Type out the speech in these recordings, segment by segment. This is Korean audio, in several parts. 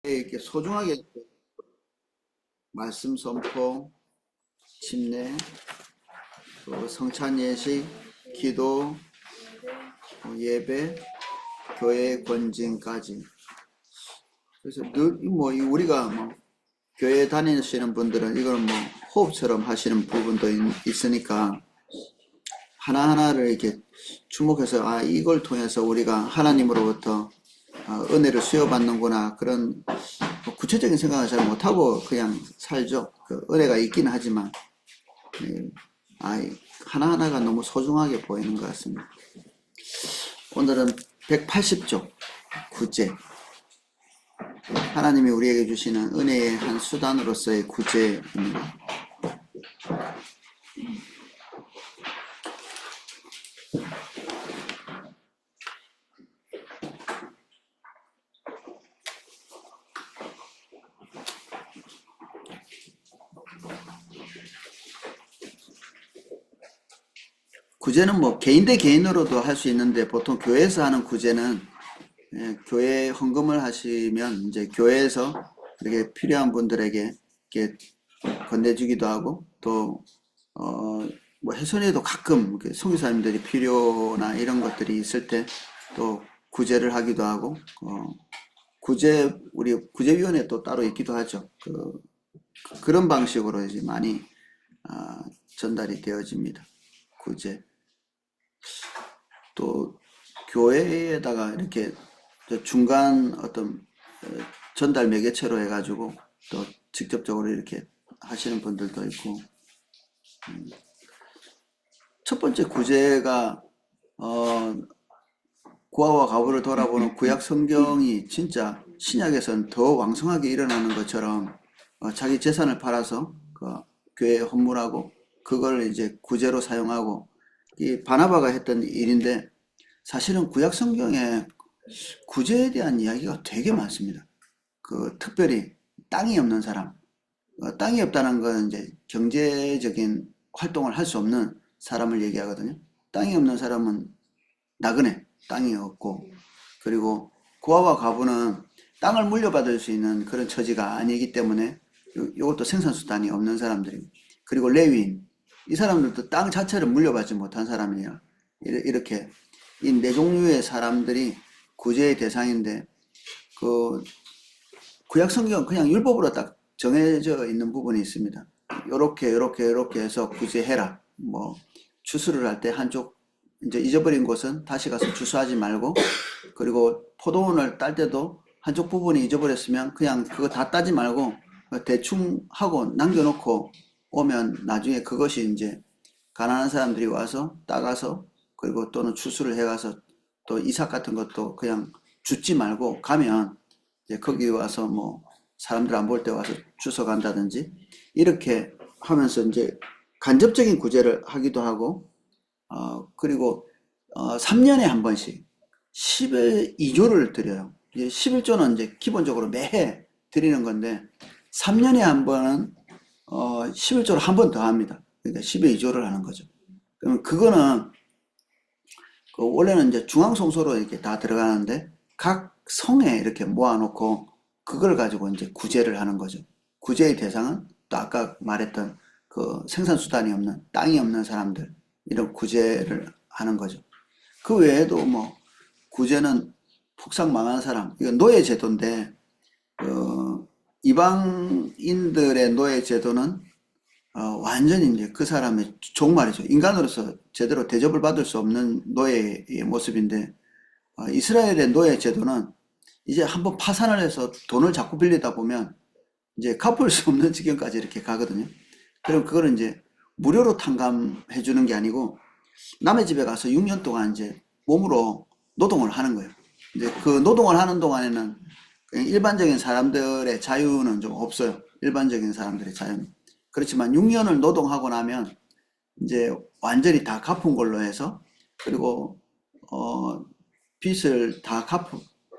이렇게 소중하게 말씀 선포, 침례, 또 성찬 예식, 기도, 예배, 교회 권징까지. 그래서 늘 우리가 교회 다니시는 분들은 이걸 호흡처럼 하시는 부분도 있으니까 하나하나를 이렇게 주목해서 이걸 통해서 우리가 하나님으로부터 은혜를 수여받는구나, 그런 구체적인 생각을 잘 못하고 그냥 살죠. 그 은혜가 있긴 하지만 하나하나가 너무 소중하게 보이는 것 같습니다. 오늘은 180쪽 구제, 하나님이 우리에게 주시는 은혜의 한 수단으로서의 구제입니다. 구제는 개인 대 개인으로도 할 수 있는데, 보통 교회에서 하는 구제는 교회에 헌금을 하시면 이제 교회에서 이렇게 필요한 분들에게 이렇게 건네주기도 하고, 또 훼손에도 가끔 선교사님들이 필요나 이런 것들이 있을 때 또 구제를 하기도 하고, 우리 구제위원회 또 따로 있기도 하죠. 그런 방식으로 이제 많이 전달이 되어집니다. 구제. 또 교회에다가 이렇게 중간 어떤 전달 매개체로 해가지고 또 직접적으로 이렇게 하시는 분들도 있고, 첫 번째 구제가 구하와 과부를 돌아보는 구약 성경이 진짜 신약에서는 더 왕성하게 일어나는 것처럼 자기 재산을 팔아서 교회에 헌물하고 그걸 이제 구제로 사용하고, 이 바나바가 했던 일인데, 사실은 구약 성경에 구제에 대한 이야기가 되게 많습니다. 특별히 땅이 없는 사람, 땅이 없다는 건 이제 경제적인 활동을 할 수 없는 사람을 얘기하거든요. 땅이 없는 사람은 나그네, 땅이 없고, 그리고 고아와 과부는 땅을 물려받을 수 있는 그런 처지가 아니기 때문에 이것도 생산수단이 없는 사람들입니다. 그리고 레위인, 이 사람들도 땅 자체를 물려받지 못한 사람이에요. 이렇게 이 네 종류의 사람들이 구제의 대상인데, 구약 성경은 그냥 율법으로 딱 정해져 있는 부분이 있습니다. 요렇게 해서 구제해라. 추수를 할 때 한쪽 이제 잊어버린 곳은 다시 가서 추수하지 말고, 그리고 포도원을 딸 때도 한쪽 부분이 잊어버렸으면 그냥 그거 다 따지 말고 대충 하고 남겨놓고 오면 나중에 그것이 이제 가난한 사람들이 와서 따가서, 그리고 또는 추수를 해가서 또 이삭 같은 것도 그냥 줍지 말고 가면 이제 거기 와서 사람들 안 볼 때 와서 주워 간다든지, 이렇게 하면서 이제 간접적인 구제를 하기도 하고, 그리고 3년에 한 번씩 10의 2조를 드려요. 이제 11조는 이제 기본적으로 매해 드리는 건데, 3년에 한 번은 11조를 한 번 더 합니다. 그러니까 10의 2조를 하는 거죠. 그러면 그거는 원래는 이제 중앙성소로 이렇게 다 들어가는데, 각 성에 이렇게 모아놓고 그걸 가지고 이제 구제를 하는 거죠. 구제의 대상은 또 아까 말했던 그 생산수단이 없는, 땅이 없는 사람들, 이런 구제를 하는 거죠. 그 외에도 구제는 폭삭 망한 사람, 이건 노예제도인데, 이방인들의 노예제도는 완전히 이제 그 사람의 종말이죠. 인간으로서 제대로 대접을 받을 수 없는 노예의 모습인데, 이스라엘의 노예 제도는 이제 한번 파산을 해서 돈을 자꾸 빌리다 보면 이제 갚을 수 없는 지경까지 이렇게 가거든요. 그럼 그거를 이제 무료로 탕감해 주는 게 아니고, 남의 집에 가서 6년 동안 이제 몸으로 노동을 하는 거예요. 이제 그 노동을 하는 동안에는 그냥 일반적인 사람들의 자유는 좀 없어요. 일반적인 사람들의 자유는. 그렇지만 6년을 노동하고 나면 이제 완전히 다 갚은 걸로 해서, 그리고 빚을 다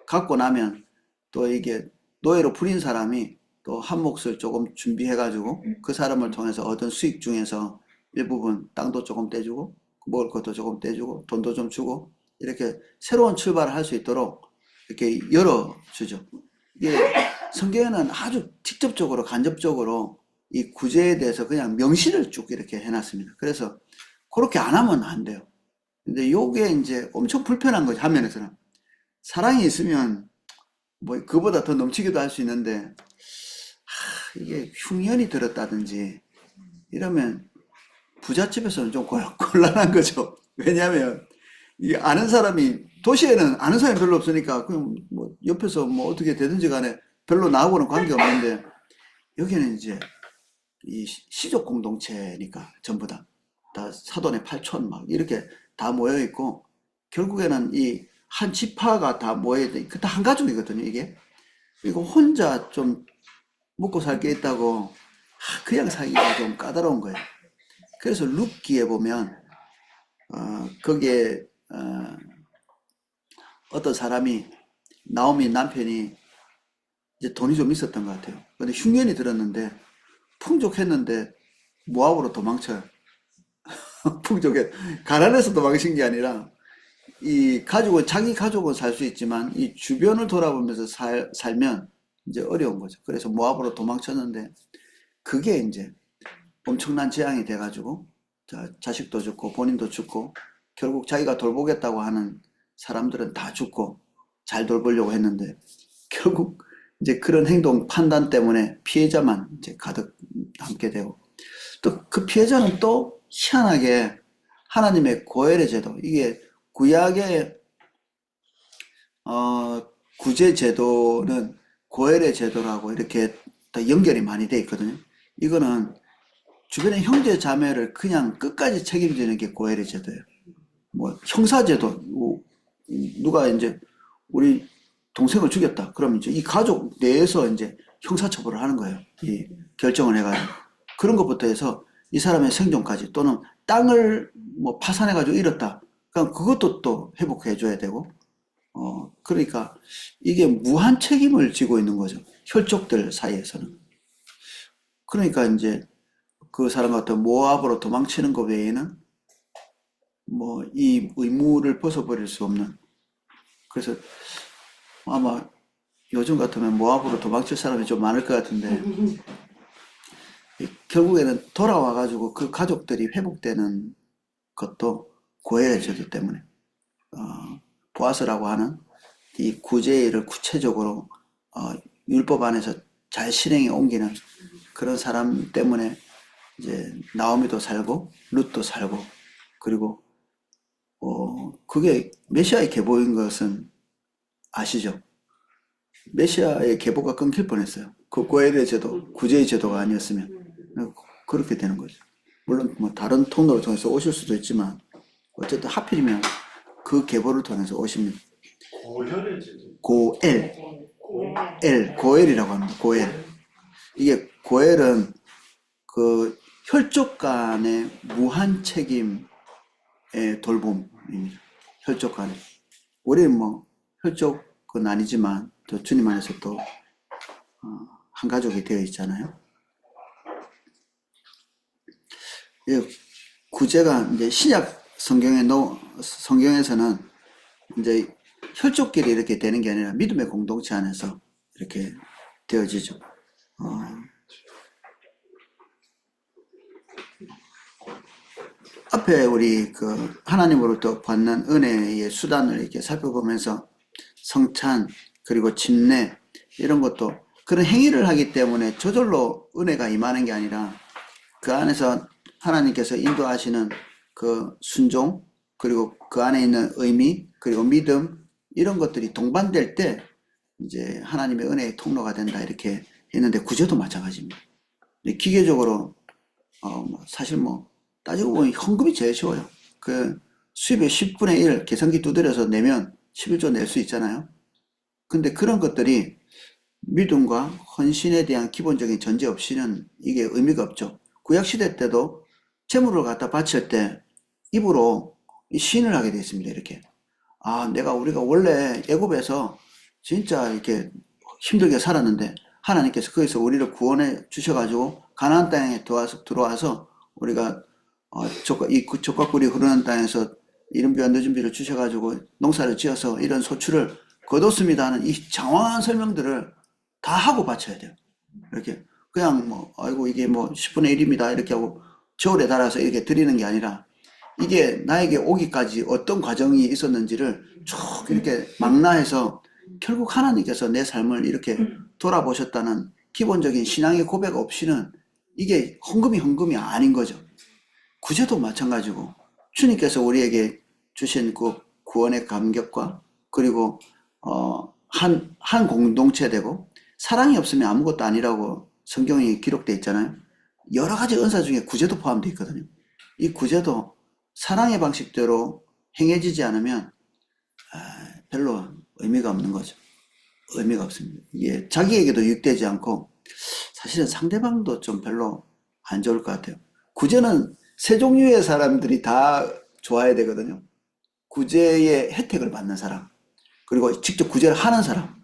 갚고 나면 또 이게 노예로 풀린 사람이 또 한 몫을 조금 준비해가지고 그 사람을 통해서 얻은 수익 중에서 일부분 땅도 조금 떼주고 먹을 것도 조금 떼주고 돈도 좀 주고, 이렇게 새로운 출발을 할 수 있도록 이렇게 열어주죠. 이게 성경에는 아주 직접적으로 간접적으로 이 구제에 대해서 그냥 명시를 쭉 이렇게 해놨습니다. 그래서 그렇게 안 하면 안 돼요. 근데 요게 이제 엄청 불편한 거죠. 한면에서는 사랑이 있으면 뭐 그보다 더 넘치기도 할 수 있는데 이게 흉년이 들었다든지 이러면 부잣집에서는 좀 곤란한 거죠. 왜냐하면 이 아는 사람이 도시에는 아는 사람이 별로 없으니까 그냥 뭐 옆에서 뭐 어떻게 되든지 간에 별로 나하고는 관계 없는데 여기는 이제 이 시족 공동체니까 전부 다 사돈의 팔촌 막 이렇게 다 모여 있고 결국에는 이 한 지파가 다 모여 있다. 그 다 한 가족이거든요, 이게. 그리고 혼자 좀 먹고 살 게 있다고 그냥 살기가 좀 까다로운 거예요. 그래서 룻기에 보면 거기에 어떤 사람이 나오미 남편이 이제 돈이 좀 있었던 것 같아요. 근데 흉년이 들었는데 풍족했는데 모압으로 도망쳐요. 풍족해 가난해서 도망친 게 아니라 이 가족은 자기 가족은 살 수 있지만 이 주변을 돌아보면서 살면 이제 어려운 거죠. 그래서 모압으로 도망쳤는데 그게 이제 엄청난 재앙이 돼가지고 자식도 죽고 본인도 죽고 결국 자기가 돌보겠다고 하는 사람들은 다 죽고 잘 돌보려고 했는데 결국 이제 그런 행동 판단 때문에 피해자만 이제 가득 남게 되고 또 그 피해자는 또 희한하게 하나님의 고엘의 제도 이게 구약의 구제 제도는 고엘의 제도라고 이렇게 다 연결이 많이 돼 있거든요. 이거는 주변의 형제 자매를 그냥 끝까지 책임지는 게 고엘의 제도예요. 뭐 형사제도 누가 이제 우리 동생을 죽였다. 그럼 이제 이 가족 내에서 이제 형사처벌을 하는 거예요. 이 결정을 해가지고 그런 것부터 해서 이 사람의 생존까지 또는 땅을 뭐 파산해가지고 잃었다. 그럼 그것도 또 회복해줘야 되고 그러니까 이게 무한 책임을 지고 있는 거죠. 혈족들 사이에서는. 그러니까 이제 그 사람 같은 모압으로 도망치는 것 외에는 뭐 이 의무를 벗어버릴 수 없는 그래서 아마 요즘 같으면 모압으로 도망칠 사람이 좀 많을 것 같은데 결국에는 돌아와가지고 그 가족들이 회복되는 것도 고해의 제도 때문에 보아스라고 하는 이 구제를 구체적으로 율법 안에서 잘 실행에 옮기는 그런 사람 때문에 이제 나오미도 살고 룻도 살고 그리고 그게 메시아의 계보인 것은 아시죠? 메시아의 계보가 끊길 뻔했어요. 그 고엘의 제도, 구제의 제도가 아니었으면 그렇게 되는 거죠. 물론 뭐 다른 통로를 통해서 오실 수도 있지만 어쨌든 하필이면 그 계보를 통해서 오십니다. 고혈의 제도. 고엘, 고엘이라고 합니다. 고엘. 이게 고엘은 그 혈족 간의 무한 책임의 돌봄입니다. 혈족 간에. 우리는 뭐 혈족은 아니지만 또 주님 안에서 또 한 가족이 되어 있잖아요. 구제가 이제 신약 성경에서는 이제 혈족끼리 이렇게 되는 게 아니라 믿음의 공동체 안에서 이렇게 되어지죠. 앞에 우리 그 하나님으로부터 받는 은혜의 수단을 이렇게 살펴보면서 성찬 그리고 침례 이런 것도 그런 행위를 하기 때문에 저절로 은혜가 임하는 게 아니라 그 안에서 하나님께서 인도하시는 그 순종 그리고 그 안에 있는 의미 그리고 믿음 이런 것들이 동반될 때 이제 하나님의 은혜의 통로가 된다 이렇게 했는데 구제도 마찬가지입니다. 기계적으로 사실 뭐 따지고 보면 현금이 제일 쉬워요. 그 수입의 10분의 1 계산기 두드려서 내면 11조 낼 수 있잖아요. 근데 그런 것들이 믿음과 헌신에 대한 기본적인 전제 없이는 이게 의미가 없죠. 구약시대 때도 재물을 갖다 바칠 때 입으로 시인을 하게 되어 있습니다. 이렇게. 우리가 원래 애굽에서 진짜 이렇게 힘들게 살았는데 하나님께서 거기서 우리를 구원해 주셔가지고 가나안 땅에 들어와서 우리가 이 젖과 꿀이 흐르는 땅에서 이른비와 늦은비를 주셔가지고 농사를 지어서 이런 소출을 거뒀습니다 하는 이 장황한 설명들을 다 하고 바쳐야 돼요. 이렇게 그냥 뭐 아이고 이게 뭐 10분의 1입니다 이렇게 하고 저울에 달아서 이렇게 드리는 게 아니라 이게 나에게 오기까지 어떤 과정이 있었는지를 쭉 이렇게 망라해서 결국 하나님께서 내 삶을 이렇게 돌아보셨다는 기본적인 신앙의 고백 없이는 이게 헌금이 아닌 거죠. 구제도 마찬가지고 주님께서 우리에게 주신 그 구원의 감격과 그리고 한 공동체 되고 사랑이 없으면 아무것도 아니라고 성경에 기록되어 있잖아요. 여러 가지 은사 중에 구제도 포함되어 있거든요. 이 구제도 사랑의 방식대로 행해지지 않으면 별로 의미가 없는 거죠. 의미가 없습니다. 이게 자기에게도 유익되지 않고 사실은 상대방도 좀 별로 안 좋을 것 같아요. 구제는 세 종류의 사람들이 다 좋아야 되거든요. 구제의 혜택을 받는 사람, 그리고 직접 구제를 하는 사람,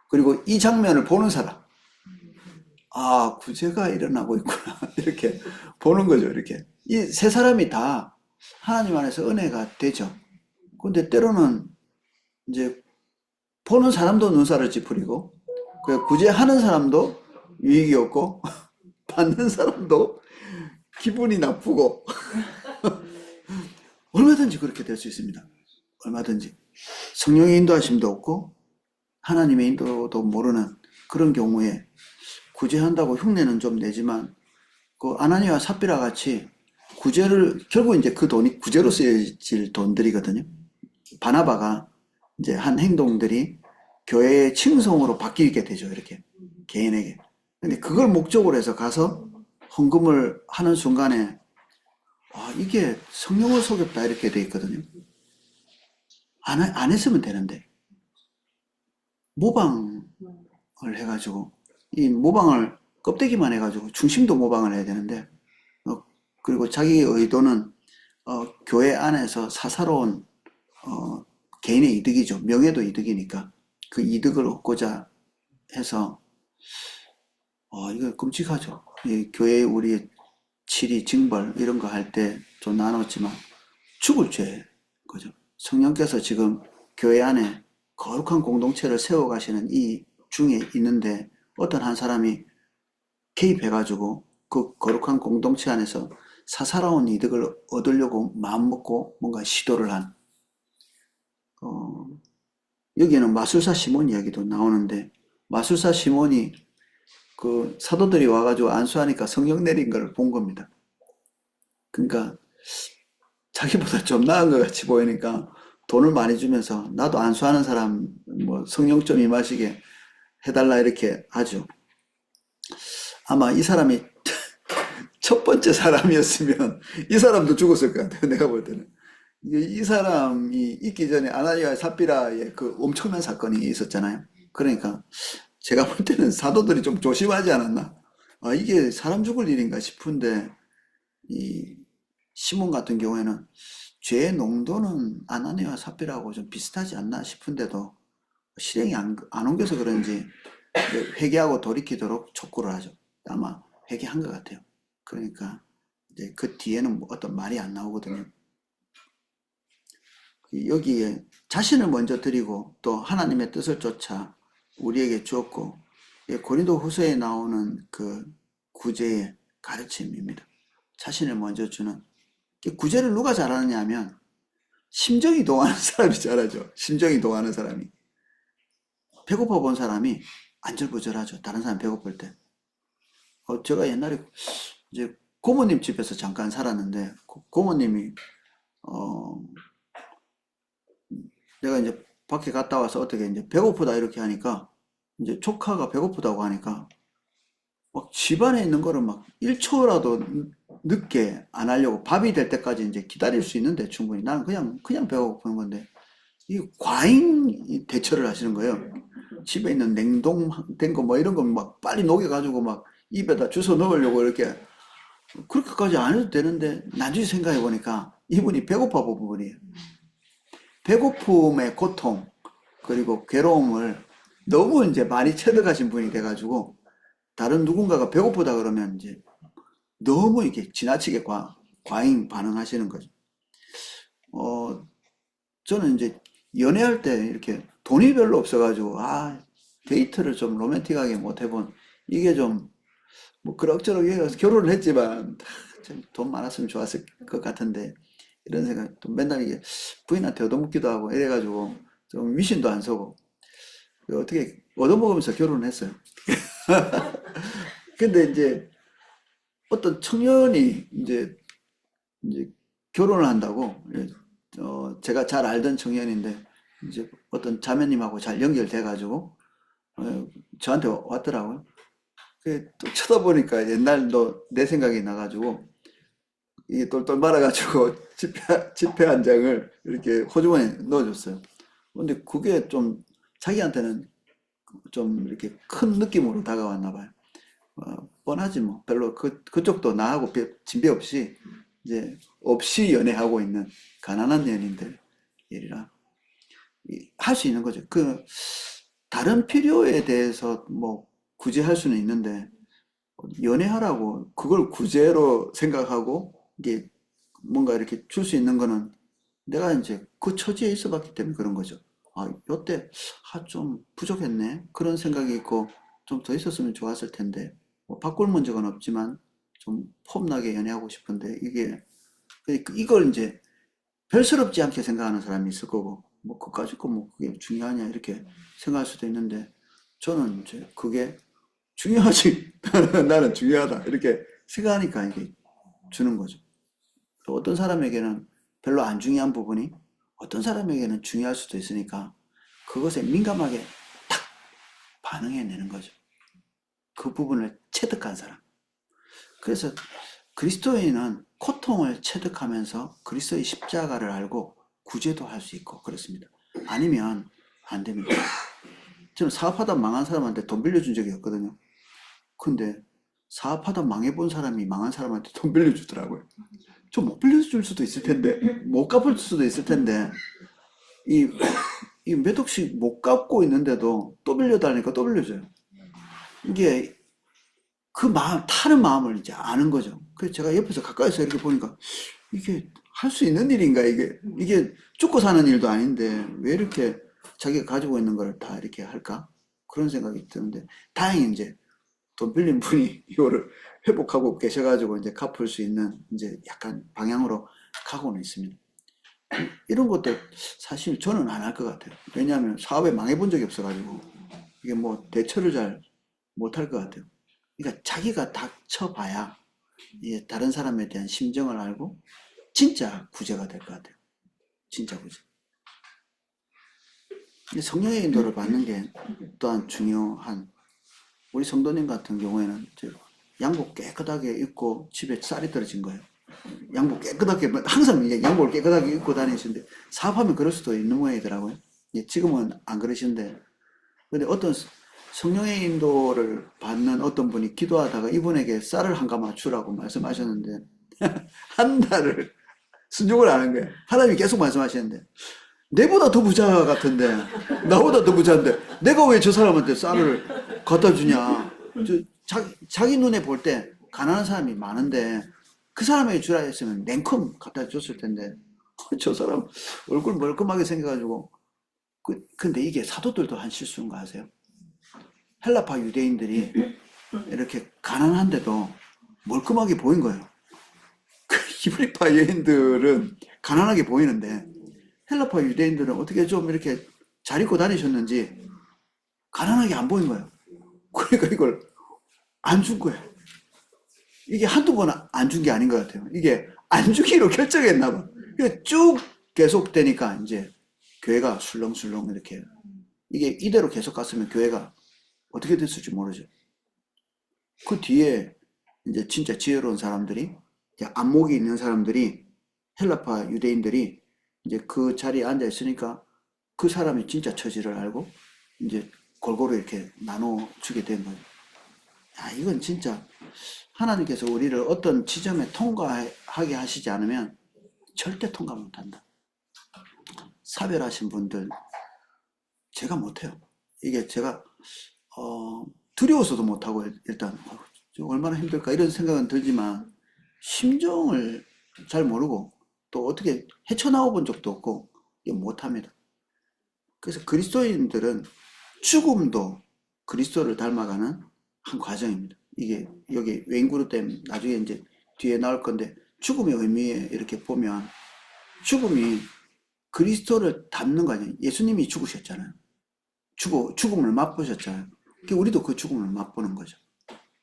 그리고 이 장면을 보는 사람. 아, 구제가 일어나고 있구나. 이렇게 보는 거죠, 이렇게. 이 세 사람이 다 하나님 안에서 은혜가 되죠. 근데 때로는 이제 보는 사람도 눈살을 찌푸리고, 그 구제하는 사람도 유익이 없고, 받는 사람도 기분이 나쁘고, 얼마든지 그렇게 될 수 있습니다. 얼마든지. 성령의 인도하심도 없고, 하나님의 인도도 모르는 그런 경우에 구제한다고 흉내는 좀 내지만, 그 아나니와 삽비라 같이 구제를, 결국 이제 그 돈이 구제로 쓰여질 돈들이거든요. 바나바가 이제 한 행동들이 교회의 칭송으로 바뀌게 되죠, 이렇게. 개인에게. 근데 그걸 목적으로 해서 가서 헌금을 하는 순간에, 아, 이게 성령을 속였다, 이렇게 돼 있거든요. 안 했으면 되는데. 모방을 해가지고, 이 모방을 껍데기만 해가지고 중심도 모방을 해야 되는데, 그리고 자기 의도는 교회 안에서 사사로운 개인의 이득이죠. 명예도 이득이니까 그 이득을 얻고자 해서 이거 끔찍하죠. 이 교회 우리 치리 징벌 이런 거 할 때 좀 나눴지만 죽을 죄 거죠. 성령께서 지금 교회 안에 거룩한 공동체를 세워가시는 이 중에 있는데 어떤 한 사람이 개입해가지고 그 거룩한 공동체 안에서 사사로운 이득을 얻으려고 마음먹고 뭔가 시도를 한, 여기에는 마술사 시몬 이야기도 나오는데, 마술사 시몬이 그 사도들이 와가지고 안수하니까 성령 내린 걸 본 겁니다. 그러니까 자기보다 좀 나은 것 같이 보이니까 돈을 많이 주면서 나도 안수하는 사람 뭐 성령 좀 임하시게 해달라 이렇게 하죠. 아마 이 사람이 첫 번째 사람이었으면 이 사람도 죽었을 것 같아요. 내가 볼 때는. 이 사람이 있기 전에 아나니아와 삽비라의 그 엄청난 사건이 있었잖아요. 그러니까 제가 볼 때는 사도들이 좀 조심하지 않았나. 아, 이게 사람 죽을 일인가 싶은데 이 시몬 같은 경우에는 죄의 농도는 아나니아와 삽비라하고 좀 비슷하지 않나 싶은데도 실행이 안 옮겨서 그런지 회개하고 돌이키도록 촉구를 하죠. 아마 회개한 것 같아요. 그러니까 이제 그 뒤에는 뭐 어떤 말이 안 나오거든요. 여기에 자신을 먼저 드리고 또 하나님의 뜻을 쫓아 우리에게 주었고, 고린도 후서에 나오는 그 구제의 가르침입니다. 자신을 먼저 주는. 구제를 누가 잘하느냐 하면 심정이 동하는 사람이 잘하죠. 심정이 동하는 사람이. 배고파 본 사람이 안절부절하죠. 다른 사람 배고플 때. 제가 옛날에 이제 고모님 집에서 잠깐 살았는데 고모님이 내가 이제 밖에 갔다 와서 어떻게 이제 배고프다 이렇게 하니까 이제 조카가 배고프다고 하니까 막 집안에 있는 거를 막 1초라도 늦게 안 하려고 밥이 될 때까지 이제 기다릴 수 있는데 충분히 나는 그냥 배고프는 건데 이 과잉 대처를 하시는 거예요. 집에 있는 냉동된 거 뭐 이런 거 막 빨리 녹여가지고 막 입에다 주워 넣으려고 이렇게 그렇게까지 안 해도 되는데 나중에 생각해 보니까 이분이 배고파 본 부분이에요. 배고픔의 고통 그리고 괴로움을 너무 이제 많이 체득하신 분이 돼가지고 다른 누군가가 배고프다 그러면 이제 너무 이렇게 지나치게 과잉 반응하시는 거죠. 저는 이제 연애할 때 이렇게 돈이 별로 없어가지고 데이트를 좀 로맨틱하게 못 해본 이게 좀 뭐 그럭저럭 해서 결혼을 했지만 참 돈 많았으면 좋았을 것 같은데 이런 생각 또 맨날 이게 부인한테 얻어먹기도 하고 이래가지고 좀 위신도 안 서고 어떻게 얻어먹으면서 결혼을 했어요. 근데 이제 어떤 청년이 이제 결혼을 한다고 제가 잘 알던 청년인데 이제 어떤 자매님하고 잘 연결돼 가지고 저한테 왔더라고요. 또 쳐다보니까 옛날 너 내 생각이 나가지고 이게 똘똘 말아가지고 지폐 한 장을 이렇게 호주머니에 넣어줬어요. 근데 그게 좀 자기한테는 좀 이렇게 큰 느낌으로 다가왔나 봐요. 뻔하지 뭐. 별로 그쪽도 나하고 진배 없이 이제 없이 연애하고 있는 가난한 연인들 일이라 할 수 있는 거죠. 다른 필요에 대해서 뭐 구제할 수는 있는데 연애하라고 그걸 구제로 생각하고 이게 뭔가 이렇게 줄 수 있는 거는 내가 이제 그 처지에 있어 봤기 때문에 그런 거죠. 아, 요때 좀 부족했네. 그런 생각이 있고 좀 더 있었으면 좋았을 텐데 뭐 바꿀 문제는 없지만 좀 폼나게 연애하고 싶은데 이걸 이제 별스럽지 않게 생각하는 사람이 있을 거고 뭐 그까짓 거 뭐 그게 중요하냐 이렇게 생각할 수도 있는데 저는 이제 그게 중요하지. 나는 중요하다. 이렇게 생각하니까 이게 주는 거죠. 또 어떤 사람에게는 별로 안 중요한 부분이 어떤 사람에게는 중요할 수도 있으니까 그것에 민감하게 탁 반응해내는 거죠. 그 부분을 체득한 사람. 그래서 그리스도인은 고통을 체득하면서 그리스도의 십자가를 알고 구제도 할 수 있고 그렇습니다. 아니면 안 됩니다. 저는 사업하다 망한 사람한테 돈 빌려준 적이 없거든요. 근데 사업하다 망해본 사람이 망한 사람한테 돈 빌려주더라고요. 좀 못 빌려줄 수도 있을 텐데, 못 갚을 수도 있을 텐데, 이, 이 몇 억씩 못 갚고 있는데도 또 빌려달라니까 또 빌려줘요. 이게 그 마음, 타는 마음을 이제 아는 거죠. 그래서 제가 옆에서 가까이서 이렇게 보니까 이게 할 수 있는 일인가, 이게 죽고 사는 일도 아닌데 왜 이렇게 자기가 가지고 있는 걸 다 이렇게 할까? 그런 생각이 드는데, 다행히 이제 돈 빌린 분이 이거를 회복하고 계셔가지고 이제 갚을 수 있는 이제 약간 방향으로 가고는 있습니다. 이런 것도 사실 저는 안 할 것 같아요. 왜냐하면 사업에 망해본 적이 없어가지고 이게 뭐 대처를 잘 못할 것 같아요. 그러니까 자기가 닥쳐봐야 이게 다른 사람에 대한 심정을 알고 진짜 구제가 될 것 같아요. 진짜 구제. 성령의 인도를 받는 게 또한 중요한 우리 성도님 같은 경우에는 양복 깨끗하게 입고 집에 쌀이 떨어진 거예요. 양복 깨끗하게 항상 이제 양복을 깨끗하게 입고 다니시는데 사업하면 그럴 수도 있는 모양이더라고요. 지금은 안 그러시는데 근데 어떤 성령의 인도를 받는 어떤 분이 기도하다가 이분에게 쌀을 한 가마 주라고 말씀하셨는데 한 달을 순종을 안 한 거예요. 하나님이 계속 말씀하시는데 내보다 더 부자 같은데 나보다 더 부자인데 내가 왜 저 사람한테 쌀을 갖다 주냐. 자기 눈에 볼 때 가난한 사람이 많은데 그 사람에게 주라 했으면 냉큼 갖다 줬을 텐데 저 사람 얼굴 멀끔하게 생겨가지고 근데 이게 사도들도 한 실수인 거 아세요? 헬라파 유대인들이 이렇게 가난한데도 멀끔하게 보인 거예요. 히브리파 여인들은 가난하게 보이는데 헬라파 유대인들은 어떻게 좀 이렇게 잘 입고 다니셨는지 가난하게 안 보인 거예요. 그러니까 이걸 안 준 거예요. 이게 한두 번 안 준 게 아닌 것 같아요. 이게 안 주기로 결정했나 봐. 쭉 계속되니까 이제 교회가 술렁술렁 이렇게 이게 이대로 계속 갔으면 교회가 어떻게 됐을지 모르죠. 그 뒤에 이제 진짜 지혜로운 사람들이 안목이 있는 사람들이 헬라파 유대인들이 이제 그 자리에 앉아 있으니까 그 사람이 진짜 처지를 알고 이제 골고루 이렇게 나눠주게 된 거예요. 야, 이건 진짜 하나님께서 우리를 어떤 지점에 통과하게 하시지 않으면 절대 통과 못한다. 사별하신 분들 제가 못해요. 이게 제가 두려워서도 못하고 일단 얼마나 힘들까 이런 생각은 들지만 심정을 잘 모르고 또 어떻게 헤쳐나와 본 적도 없고 못합니다. 그래서 그리스도인들은 죽음도 그리스도를 닮아가는 한 과정입니다. 이게 여기 웨인그루댐 나중에 이제 뒤에 나올 건데 죽음의 의미에 이렇게 보면 죽음이 그리스도를 닮는 거 아니에요. 예수님이 죽으셨잖아요. 죽음을 맛보셨잖아요. 그러니까 우리도 그 죽음을 맛보는 거죠.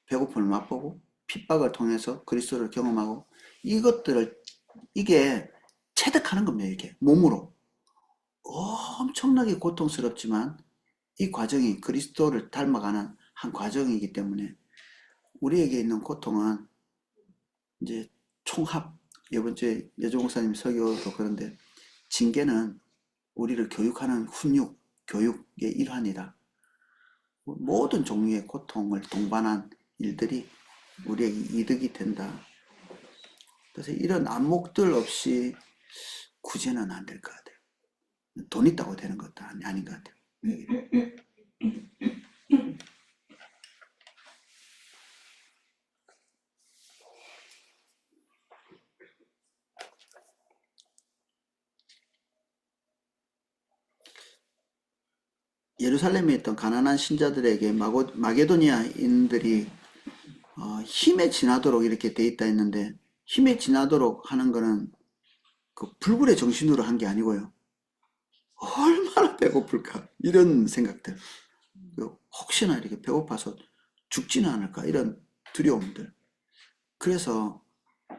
배고픔을 맛보고 핍박을 통해서 그리스도를 경험하고 이것들을 이게 체득하는 겁니다. 이게 몸으로 엄청나게 고통스럽지만 이 과정이 그리스도를 닮아가는 한 과정이기 때문에 우리에게 있는 고통은 이제 총합 이번 주에 여조 목사님 설교도 그런데 징계는 우리를 교육하는 훈육, 교육의 일환이다. 모든 종류의 고통을 동반한 일들이 우리에게 이득이 된다. 그래서 이런 안목들 없이 구제는 안 될 것 같아요. 돈 있다고 되는 것도 아닌 것 같아요. 예루살렘에 있던 가난한 신자들에게 마게도니아인들이 힘에 지나도록 이렇게 돼 있다 했는데 힘에 지나도록 하는 거는 그 불굴의 정신으로 한 게 아니고요. 얼마나 배고플까 이런 생각들. 혹시나 이렇게 배고파서 죽지는 않을까 이런 두려움들. 그래서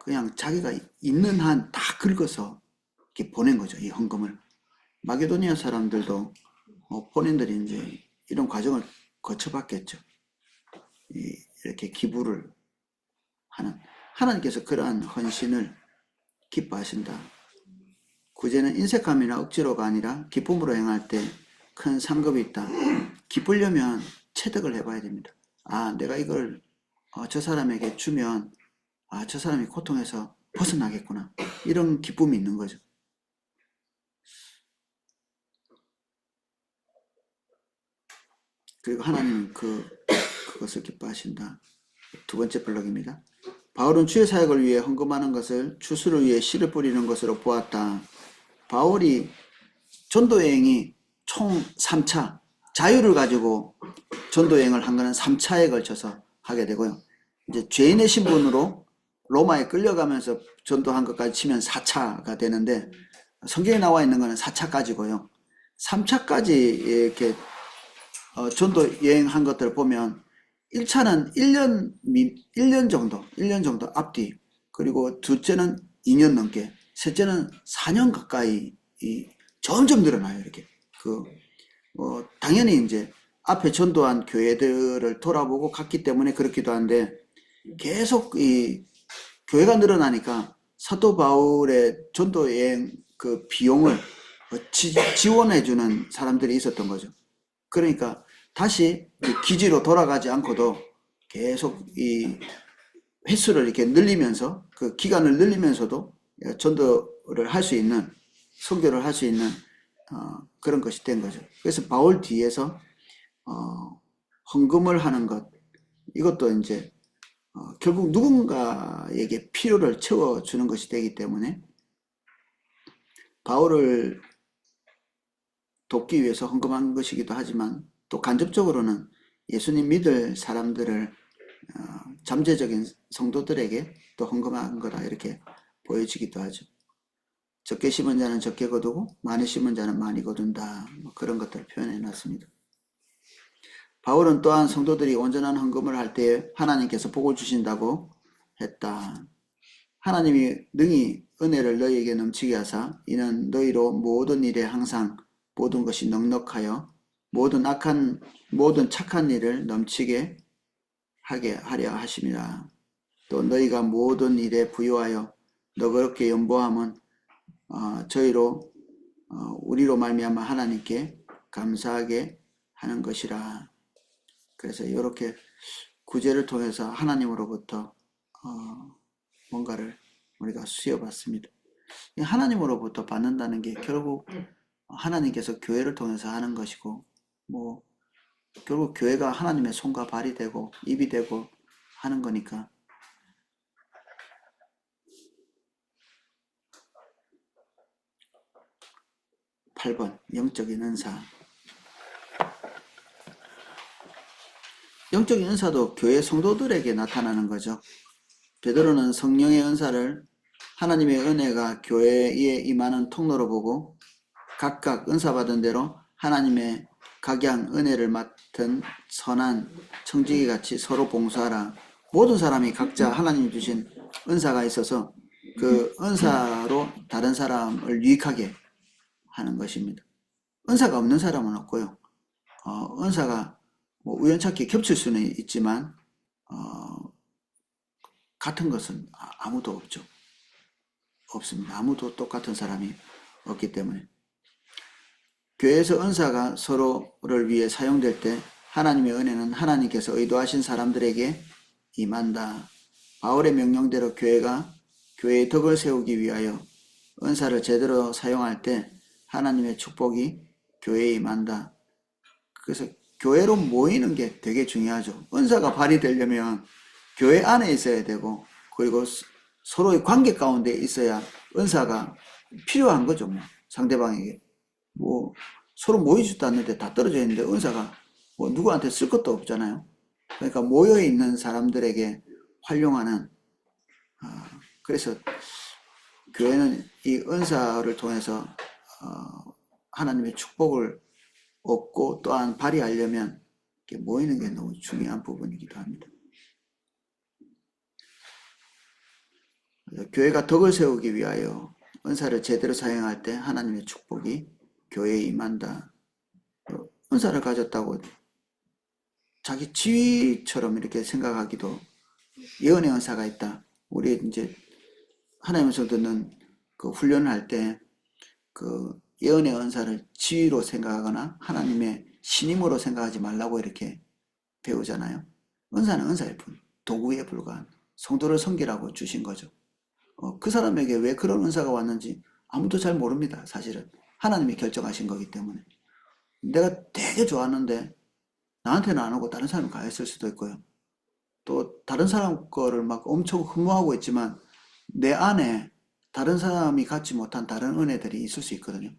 그냥 자기가 있는 한 다 긁어서 이렇게 보낸 거죠. 이 헌금을. 마게도니아 사람들도 본인들이 이제 이런 과정을 거쳐봤겠죠. 이렇게 기부를 하는 하나님께서 그러한 헌신을 기뻐하신다. 구제는 인색함이나 억지로가 아니라 기쁨으로 행할 때 큰 상급이 있다. 기쁘려면 체득을 해봐야 됩니다. 아, 내가 이걸 저 사람에게 주면 저 사람이 고통에서 벗어나겠구나. 이런 기쁨이 있는 거죠. 그리고 하나님은 그것을 기뻐하신다. 두 번째 블록입니다. 바울은 주의 사역을 위해 헌금하는 것을 추수를 위해 씨를 뿌리는 것으로 보았다. 바울이 전도여행이 총 3차, 자유를 가지고 전도여행을 한 거는 3차에 걸쳐서 하게 되고요. 이제 죄인의 신분으로 로마에 끌려가면서 전도한 것까지 치면 4차가 되는데 성경에 나와 있는 거는 4차까지고요. 3차까지 이렇게 전도 여행한 것들을 보면 1차는 1년 정도 앞뒤, 그리고 둘째는 2년 넘게, 셋째는 4년 가까이 점점 늘어나요, 이렇게. 당연히 이제 앞에 전도한 교회들을 돌아보고 갔기 때문에 그렇기도 한데 계속 이 교회가 늘어나니까 사도 바울의 전도 여행 그 비용을 지원해주는 사람들이 있었던 거죠. 그러니까 다시 기지로 돌아가지 않고도 계속 이 횟수를 이렇게 늘리면서 그 기간을 늘리면서도 전도를 할 수 있는 선교를 할 수 있는 그런 것이 된 거죠. 그래서 바울 뒤에서 헌금을 하는 것 이것도 이제 결국 누군가에게 필요를 채워주는 것이 되기 때문에 바울을 돕기 위해서 헌금한 것이기도 하지만 또 간접적으로는 예수님 믿을 사람들을 잠재적인 성도들에게 또 헌금한 거다 이렇게 보여지기도 하죠. 적게 심은 자는 적게 거두고 많이 심은 자는 많이 거둔다. 뭐 그런 것들을 표현해 놨습니다. 바울은 또한 성도들이 온전한 헌금을 할 때 하나님께서 복을 주신다고 했다. 하나님이 능히 은혜를 너희에게 넘치게 하사 이는 너희로 모든 일에 항상 모든 것이 넉넉하여 모든 착한 일을 넘치게 하게 하려 하심이라. 또 너희가 모든 일에 부유하여 너그럽게 연보함은 저희로 우리로 말미암아 하나님께 감사하게 하는 것이라. 그래서 이렇게 구제를 통해서 하나님으로부터 뭔가를 우리가 수여받습니다. 하나님으로부터 받는다는 게 결국 하나님께서 교회를 통해서 하는 것이고 뭐 결국 교회가 하나님의 손과 발이 되고 입이 되고 하는 거니까 8번 영적인 은사. 영적인 은사도 교회 성도들에게 나타나는 거죠. 베드로는 성령의 은사를 하나님의 은혜가 교회에 임하는 통로로 보고 각각 은사 받은 대로 하나님의 각양 은혜를 맡은 선한 청지기 같이 서로 봉사하라. 모든 사람이 각자 하나님이 주신 은사가 있어서 그 은사로 다른 사람을 유익하게 하는 것입니다. 은사가 없는 사람은 없고요. 은사가 뭐 우연찮게 겹칠 수는 있지만 같은 것은 아무도 없죠. 없습니다. 아무도 똑같은 사람이 없기 때문에 교회에서 은사가 서로를 위해 사용될 때 하나님의 은혜는 하나님께서 의도하신 사람들에게 임한다. 바울의 명령대로 교회가 교회의 덕을 세우기 위하여 은사를 제대로 사용할 때 하나님의 축복이 교회에 임한다. 그래서 교회로 모이는 게 되게 중요하죠. 은사가 발휘되려면 교회 안에 있어야 되고 그리고 서로의 관계 가운데 있어야 은사가 필요한 거죠. 뭐 상대방에게 뭐 서로 모이지도 않는데 다 떨어져 있는데 은사가 뭐 누구한테 쓸 것도 없잖아요. 그러니까 모여 있는 사람들에게 활용하는 그래서 교회는 이 은사를 통해서 하나님의 축복을 얻고 또한 발휘하려면 이렇게 모이는 게 너무 중요한 부분이기도 합니다. 교회가 덕을 세우기 위하여 은사를 제대로 사용할 때 하나님의 축복이 교회에 임한다. 은사를 가졌다고 자기 지위처럼 이렇게 생각하기도 예언의 은사가 있다. 우리 이제 하나님에서 듣는 그 훈련을 할 때 그 예언의 은사를 지위로 생각하거나 하나님의 신임으로 생각하지 말라고 이렇게 배우잖아요. 은사는 은사일 뿐, 도구에 불과한 성도를 섬기라고 주신 거죠. 그 사람에게 왜 그런 은사가 왔는지 아무도 잘 모릅니다. 사실은 하나님이 결정하신 거기 때문에. 내가 되게 좋았는데 나한테는 안 오고 다른 사람이 가했을 수도 있고요. 또 다른 사람 거를 막 엄청 흠모하고 있지만 내 안에 다른 사람이 갖지 못한 다른 은혜들이 있을 수 있거든요.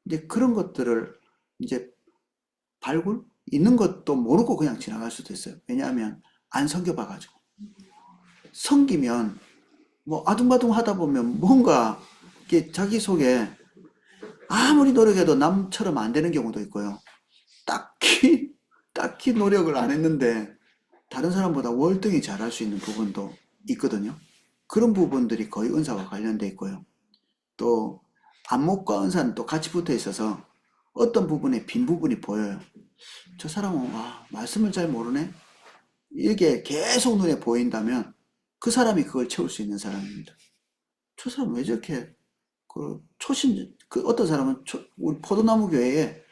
근데 그런 것들을 이제 발굴? 있는 것도 모르고 그냥 지나갈 수도 있어요. 왜냐하면 안 섬겨봐가지고. 섬기면 뭐 아둥바둥 하다 보면 뭔가 이렇게 자기 속에 아무리 노력해도 남처럼 안 되는 경우도 있고요. 딱히 노력을 안 했는데 다른 사람보다 월등히 잘할 수 있는 부분도 있거든요. 그런 부분들이 거의 은사와 관련돼 있고요. 또 안목과 은사는 또 같이 붙어 있어서 어떤 부분에 빈 부분이 보여요. 저 사람은 말씀을 잘 모르네? 이게 계속 눈에 보인다면 그 사람이 그걸 채울 수 있는 사람입니다. 저 사람 왜 저렇게 어떤 사람은 우리 포도나무 교회에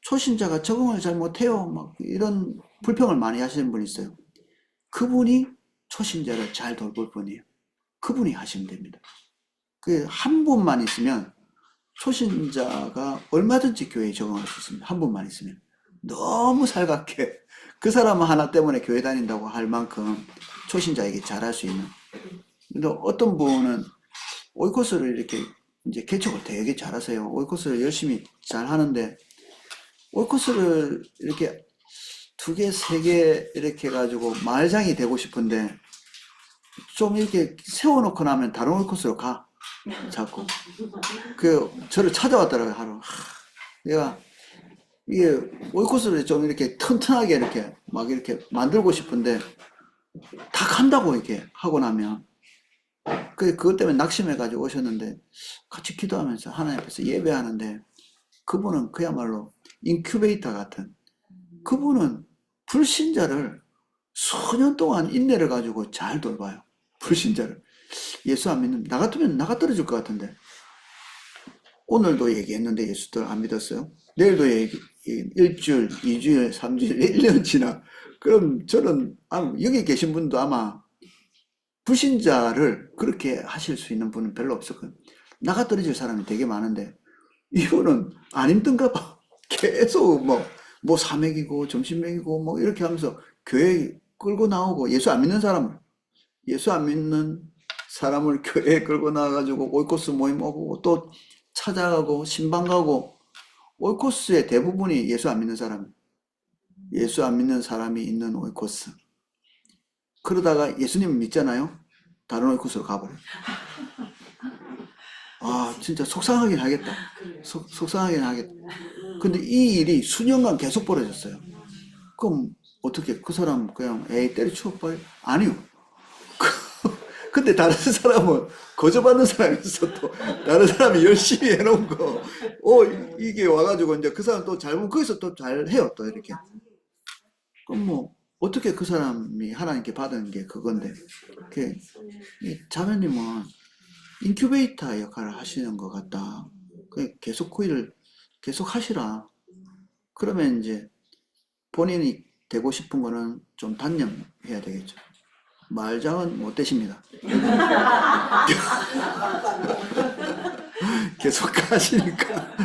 초신자가 적응을 잘 못해요. 막 이런 불평을 많이 하시는 분이 있어요. 그분이 초신자를 잘 돌볼 분이에요. 그분이 하시면 됩니다. 그 한 분만 있으면 초신자가 얼마든지 교회에 적응할 수 있습니다. 한 분만 있으면. 너무 살갑게 그 사람 하나 때문에 교회 다닌다고 할 만큼 초신자에게 잘할 수 있는. 근데 어떤 분은 오이코스를 이렇게 이제 개척을 되게 잘하세요. 오이코스를 열심히 잘 하는데 오이코스를 이렇게 2개, 3개 이렇게 해가지고 마을장이 되고 싶은데 좀 이렇게 세워놓고 나면 다른 오이코스로 가. 자꾸. 저를 찾아왔더라고요, 하루. 내가 이게 오이코스를 좀 이렇게 튼튼하게 이렇게 막 이렇게 만들고 싶은데 다 간다고 이렇게 하고 나면 그것 때문에 낙심해가지고 오셨는데 같이 기도하면서 하나님 앞에서 예배하는데 그분은 그야말로 인큐베이터 같은 그분은 불신자를 수년 동안 인내를 가지고 잘 돌봐요. 불신자를. 예수 안 믿는, 나 같으면 나가 떨어질 것 같은데. 오늘도 얘기했는데 예수들 안 믿었어요. 내일도 일주일, 2주일, 3주일, 1년 지나. 그럼 저는, 여기 계신 분도 아마 불신자를 그렇게 하실 수 있는 분은 별로 없었거든요. 나가 떨어질 사람이 되게 많은데, 이분은 안 힘든가 봐. 계속 뭐 사맥이고 점심맥이고 뭐 이렇게 하면서 교회 끌고 나오고 예수 안 믿는 사람을 교회에 끌고 나와가지고 오이코스 모임 오고 또 찾아가고 신방 가고 오이코스의 대부분이 예수 안 믿는 사람. 예수 안 믿는 사람이 있는 오이코스. 그러다가 예수님 믿잖아요. 다른 오이코스로 가버려요. 아, 진짜 속상하긴 하겠다. 속상하긴 하겠다. 근데 이 일이 수년간 계속 벌어졌어요. 그럼 어떻게 그 사람 그냥 에이 때려치워 버려? 아니요. 근데 다른 사람은 거저받는 사람이 있어 또 다른 사람이 열심히 해놓은 거 이게 와가지고 이제 그 사람 또 잘못 거기서 또 잘 해요 또 이렇게. 그럼 뭐 어떻게 그 사람이 하나님께 받은 게 그건데 이 자매님은 인큐베이터 역할을 하시는 것 같다. 계속 그 일을 계속 하시라. 그러면 이제 본인이 되고 싶은 거는 좀 단념해야 되겠죠. 말장은 못 되십니다. 계속 가시니까.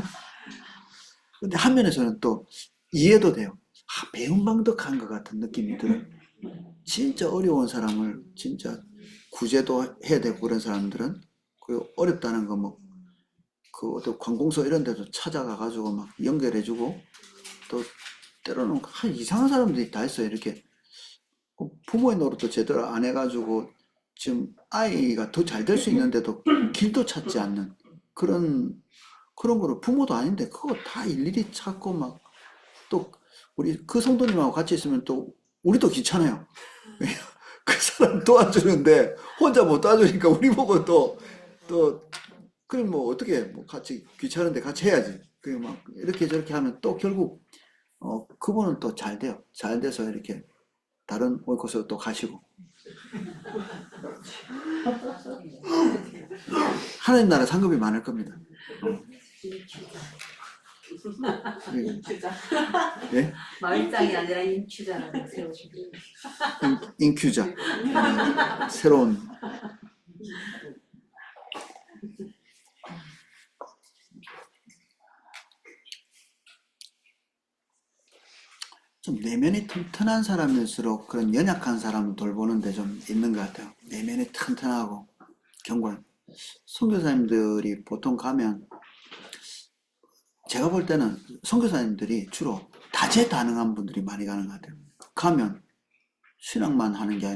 근데 한 면에서는 또 이해도 돼요. 배은방덕한 것 같은 느낌이 들어요. 진짜 어려운 사람을 진짜 구제도 해야 되고 그런 사람들은 그 어렵다는 거 뭐 그 어떤 관공서 이런 데도 찾아가 가지고 막 연결해주고 또 때로는 이상한 사람들이 다 있어요. 이렇게 부모의 노릇도 제대로 안 해가지고 지금 아이가 더 잘 될 수 있는데도 길도 찾지 않는 그런 거를 부모도 아닌데 그거 다 일일이 찾고 막 또 우리 그 성도님하고 같이 있으면 또 우리도 귀찮아요. 그 사람 도와주는데 혼자 못 도와주니까 우리 보고 또 그럼 뭐 어떻게 뭐 같이 귀찮은데 같이 해야지. 그막 이렇게 저렇게 하면 또 결국 그분은 또 잘 돼요. 잘 돼서 이렇게 다른 오이코스로 또 가시고 하나님 나라 상급이 많을 겁니다. 인큐자. 예? 마을장이 아니라 인큐자라고 세워주고. 인큐자. 새로운 좀 내면이 튼튼한 사람일수록 그런 연약한 사람 돌보는데 좀 있는 것 같아요. 내면이 튼튼하고 견고한 선교사님들이 보통 가면 제가 볼 때는 선교사님들이 주로 다재다능한 분들이 많이 가는 것 같아요. 가면 신앙만 하는 게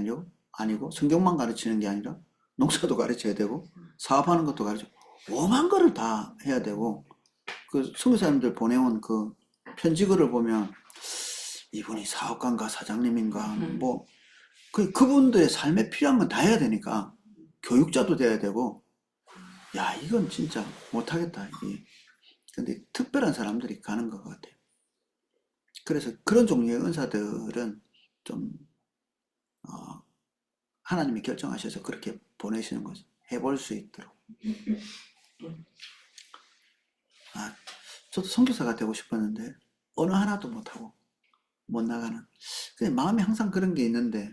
아니고 성경만 가르치는 게 아니라 농사도 가르쳐야 되고 사업하는 것도 가르쳐 오만 거를 다 해야 되고 그 선교사님들 보내온 그 편지글을 보면 이분이 사업가인가 사장님인가 뭐 그분들의 삶에 필요한 건 다 해야 되니까 교육자도 돼야 되고 야 이건 진짜 못하겠다 이게. 근데 특별한 사람들이 가는 것 같아요. 그래서 그런 종류의 은사들은 좀 하나님이 결정하셔서 그렇게 보내시는 거죠. 해볼 수 있도록. 저도 선교사가 되고 싶었는데 어느 하나도 못하고 못 나가는. 근데 마음에 항상 그런 게 있는데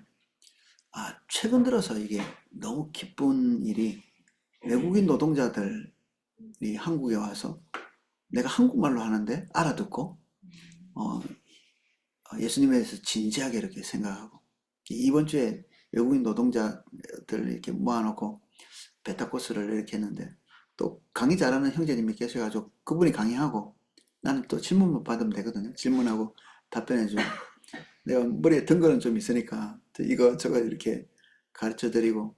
최근 들어서 이게 너무 기쁜 일이 외국인 노동자들이 한국에 와서 내가 한국말로 하는데 알아듣고 예수님에 대해서 진지하게 이렇게 생각하고 이번 주에 외국인 노동자들 이렇게 모아놓고 베타코스를 이렇게 했는데 또 강의 잘하는 형제님이 계셔가지고 그분이 강의하고 나는 또 질문만 받으면 되거든요. 질문하고 답변해주고 내가 머리에 든 거는 좀 있으니까 이거 저거 이렇게 가르쳐 드리고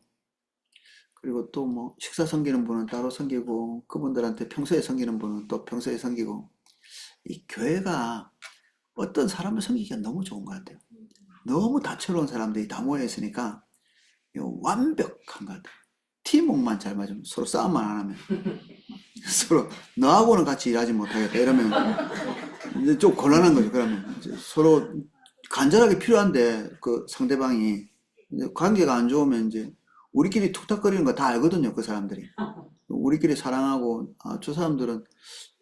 그리고 또 뭐 식사 섬기는 분은 따로 섬기고 그분들한테 평소에 섬기는 분은 또 평소에 섬기고 이 교회가 어떤 사람을 섬기기가 너무 좋은 것 같아요. 너무 다채로운 사람들이 다 모여 있으니까 완벽한 것 같아요. 팀워크만 잘 맞으면 서로 싸움만 안 하면 서로 너하고는 같이 일하지 못하겠다 이러면 이제 좀 곤란한 거죠. 그러면 이제 서로 간절하게 필요한데 그 상대방이 이제 관계가 안 좋으면 이제 우리끼리 툭탁거리는 거 다 알거든요. 그 사람들이 우리끼리 사랑하고 저 사람들은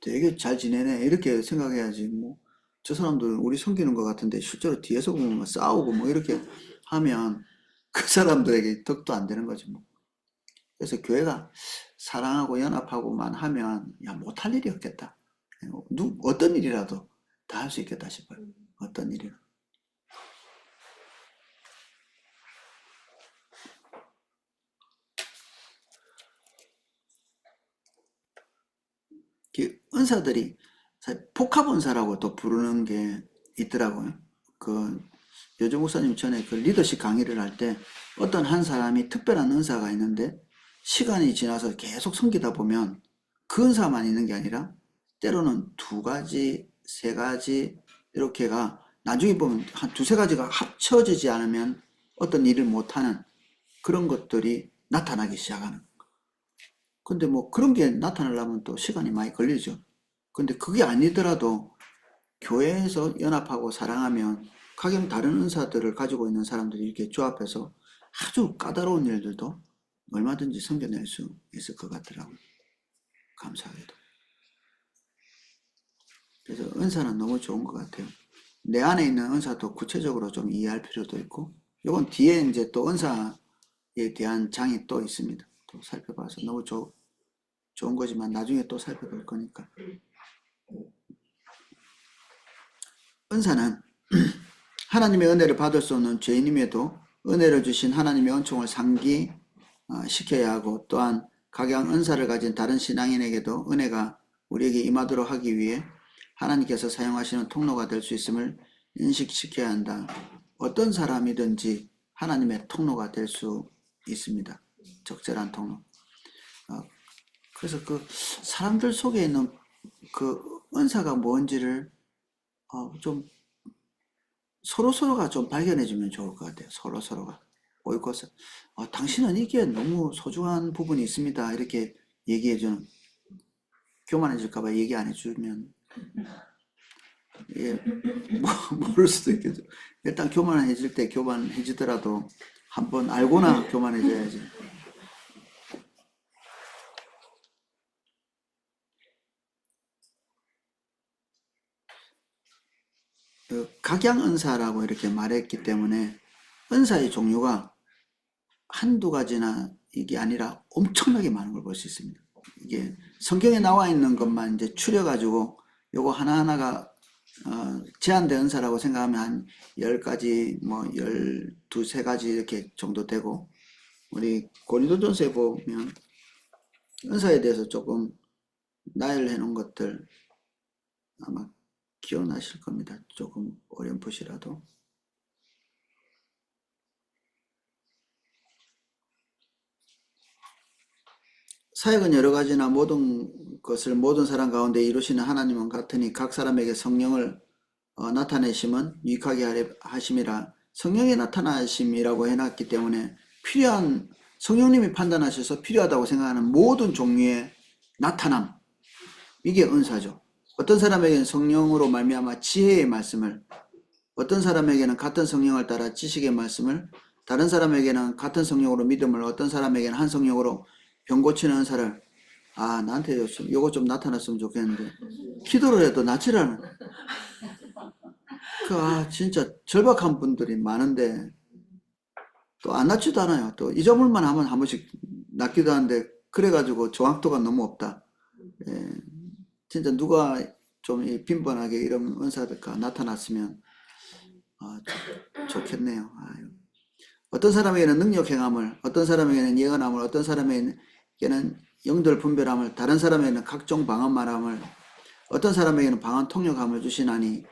되게 잘 지내네 이렇게 생각해야지 뭐 저 사람들은 우리 섬기는 것 같은데 실제로 뒤에서 보면 뭐 싸우고 뭐 이렇게 하면 그 사람들에게 덕도 안 되는 거지 뭐. 그래서 교회가 사랑하고 연합하고만 하면 야 못할 일이 없겠다. 어떤 일이라도 다 할 수 있겠다 싶어요. 어떤 일이라. 은사들이 복합 은사라고 또 부르는 게 있더라고요. 그 여주 목사님 전에 그 리더십 강의를 할 때 어떤 한 사람이 특별한 은사가 있는데 시간이 지나서 계속 섬기다 보면 그 은사만 있는 게 아니라 때로는 두 가지, 세 가지 이렇게가 나중에 보면 한 두세 가지가 합쳐지지 않으면 어떤 일을 못하는 그런 것들이 나타나기 시작하는. 근데 뭐 그런 게 나타나려면 또 시간이 많이 걸리죠. 근데 그게 아니더라도 교회에서 연합하고 사랑하면 각양 다른 은사들을 가지고 있는 사람들이 이렇게 조합해서 아주 까다로운 일들도 얼마든지 섬겨낼 수 있을 것 같더라고요. 감사하게도. 그래서 은사는 너무 좋은 것 같아요. 내 안에 있는 은사도 구체적으로 좀 이해할 필요도 있고, 이건 뒤에 이제 또 은사에 대한 장이 또 있습니다. 또 살펴봐서 너무 좋은 거지만 나중에 또 살펴볼 거니까. 은사는 하나님의 은혜를 받을 수 없는 죄인임에도 은혜를 주신 하나님의 은총을 상기시켜야 하고, 또한 각양 은사를 가진 다른 신앙인에게도 은혜가 우리에게 임하도록 하기 위해 하나님께서 사용하시는 통로가 될 수 있음을 인식시켜야 한다. 어떤 사람이든지 하나님의 통로가 될 수 있습니다. 적절한 통로. 그래서 그 사람들 속에 있는 그 은사가 뭔지를 좀 서로서로가 좀 발견해주면 좋을 것 같아요. 서로서로가. 옳고서 당신은 이게 너무 소중한 부분이 있습니다. 이렇게 얘기해주는. 교만해질까봐 얘기 안 해주면 예, 모를 수도 있겠죠. 일단 교만해질 때 교만해지더라도 한번 알고나 교만해져야지. 각양은사라고 이렇게 말했기 때문에 은사의 종류가 한두 가지나 이게 아니라 엄청나게 많은 걸 볼 수 있습니다. 이게 성경에 나와 있는 것만 이제 추려가지고 요거 하나하나가 제한된 은사라고 생각하면 한 10가지, 뭐 12, 3가지 이렇게 정도 되고, 우리 고린도전서에 보면 은사에 대해서 조금 나열해 놓은 것들 아마 기억나실 겁니다. 조금 어렴풋이라도. 사역은 여러 가지나 모든 것을 모든 사람 가운데 이루시는 하나님은 같으니 각 사람에게 성령을 나타내심은 유익하게 하심이라. 성령의 나타나심이라고 해놨기 때문에 필요한, 성령님이 판단하셔서 필요하다고 생각하는 모든 종류의 나타남, 이게 은사죠. 어떤 사람에게는 성령으로 말미암아 지혜의 말씀을, 어떤 사람에게는 같은 성령을 따라 지식의 말씀을, 다른 사람에게는 같은 성령으로 믿음을, 어떤 사람에게는 한 성령으로 병 고치는 은사를. 나한테 요거 좀 나타났으면 좋겠는데 기도를 해도 낫질 않아. 진짜 절박한 분들이 많은데 또 안 낫지도 않아요. 또 잊어볼만 하면 한 번씩 낫기도 하는데, 그래가지고 정확도가 너무 없다. 예, 진짜 누가 좀 빈번하게 이런 은사가 나타났으면 좋겠네요. 어떤 사람에게는 능력 행함을, 어떤 사람에게는 예언함을, 어떤 사람에게는 영들 분별함을, 다른 사람에게는 각종 방언 말함을, 어떤 사람에게는 방언 통역함을 주시나니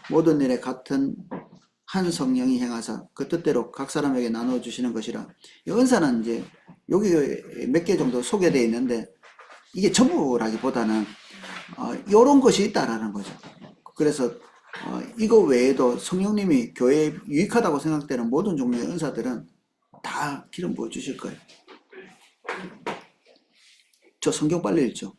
모든 일에 같은 한 성령이 행하사 그 뜻대로 각 사람에게 나누어 주시는 것이라. 이 은사는 이제 여기 몇 개 정도 소개되어 있는데 이게 전부라기보다는 이런 것이 있다라는 거죠. 그래서 이거 외에도 성령님이 교회에 유익하다고 생각되는 모든 종류의 은사들은 다 기름 부어 주실 거예요. 저 성경 빨리 읽죠.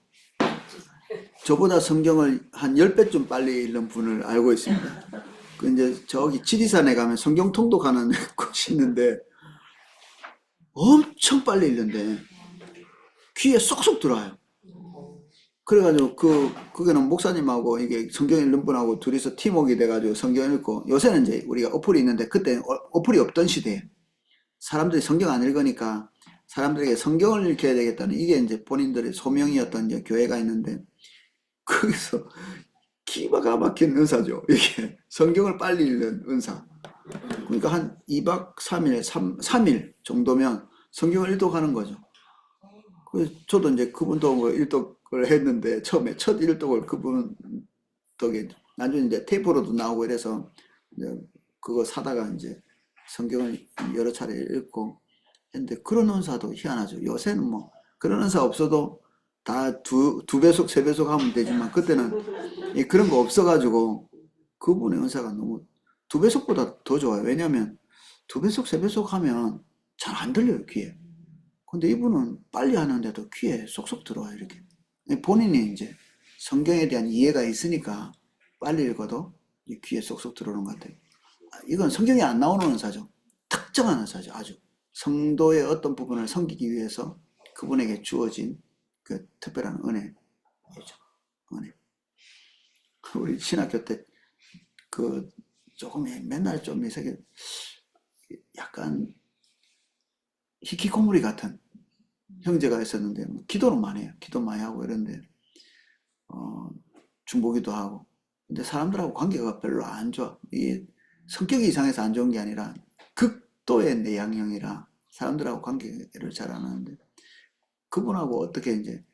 저보다 성경을 한 10배쯤 빨리 읽는 분을 알고 있습니다. 그 이제 저기 지리산에 가면 성경 통독하는 곳이 있는데 엄청 빨리 읽는데 귀에 쏙쏙 들어와요. 그래가지고 그게는 목사님하고 이게 성경 읽는 분하고 둘이서 팀워크가 돼가지고 성경 읽고, 요새는 이제 우리가 어플이 있는데 그때 어플이 없던 시대에 사람들이 성경 안 읽으니까 사람들에게 성경을 읽혀야 되겠다는, 이게 이제 본인들의 소명이었던 이제 교회가 있는데, 거기서 기가 막힌 은사죠. 이게 성경을 빨리 읽는 은사. 그러니까 한 2박 3일, 3일 정도면 성경을 일독하는 거죠. 그래서 저도 이제 그분 덕을 일독을 했는데, 처음에 첫 일독을 그분 덕에, 나중에 이제 테이프로도 나오고 이래서 이제 그거 사다가 이제 성경을 여러 차례 읽고 했는데 그런 은사도 희한하죠. 요새는 뭐 그런 은사 없어도 다 두 배속, 세 배속 하면 되지만 그때는 그런 거 없어가지고 그분의 은사가 너무 두 배속보다 더 좋아요. 왜냐하면 두 배속, 세 배속 하면 잘 안 들려요, 귀에. 근데 이분은 빨리 하는데도 귀에 쏙쏙 들어와요, 이렇게. 본인이 이제 성경에 대한 이해가 있으니까 빨리 읽어도 귀에 쏙쏙 들어오는 것 같아요. 이건 성경에 안 나오는 은사죠. 특정한 은사죠, 아주. 성도의 어떤 부분을 섬기기 위해서 그분에게 주어진 그 특별한 은혜죠. 은혜. 우리 신학교 때 그 조금 맨날 좀 이상하게 약간 히키코모리 같은 형제가 있었는데 뭐 기도는 많이 해요. 기도 많이 하고 이런데 중보기도 하고 근데 사람들하고 관계가 별로 안 좋아. 이게 성격이 이상해서 안 좋은 게 아니라 극도의 내향형이라 사람들하고 관계를 잘 안 하는데 그분하고 어떻게 이제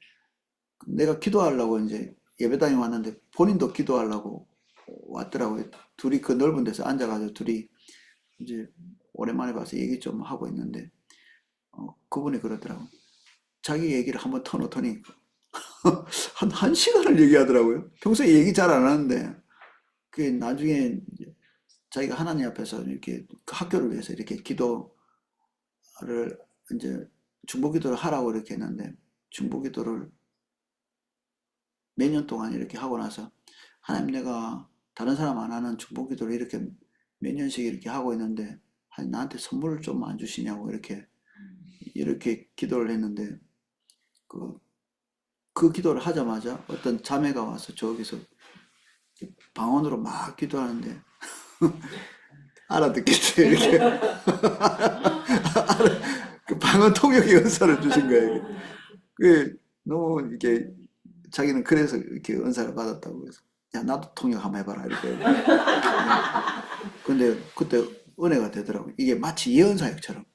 내가 기도하려고 이제 예배당에 왔는데 본인도 기도하려고 왔더라고요. 둘이 그 넓은 데서 앉아가지고 둘이 이제 오랜만에 봐서 얘기 좀 하고 있는데 그분이 그러더라고. 자기 얘기를 한번 터놓더니 한 시간을 얘기하더라고요. 평소에 얘기 잘 안 하는데 그게 나중에 이제 자기가 하나님 앞에서 이렇게 그 학교를 위해서 이렇게 기도를 이제 중보기도를 하라고 이렇게 했는데 중보기도를 몇 년 동안 이렇게 하고 나서 하나님 내가 다른 사람 안 하는 중보기도를 이렇게 몇 년씩 이렇게 하고 있는데 나한테 선물을 좀 안 주시냐고 이렇게 기도를 했는데 그 기도를 하자마자 어떤 자매가 와서 저기서 방언으로 막 기도하는데 알아듣겠어요 이렇게 그 방언 통역의 은사를 주신 거예요. 그 너무 이게 자기는 그래서 이렇게 은사를 받았다고 해서 야 나도 통역 한번 해봐라 이렇게. 근데 그때 은혜가 되더라고요. 이게 마치 예언사역처럼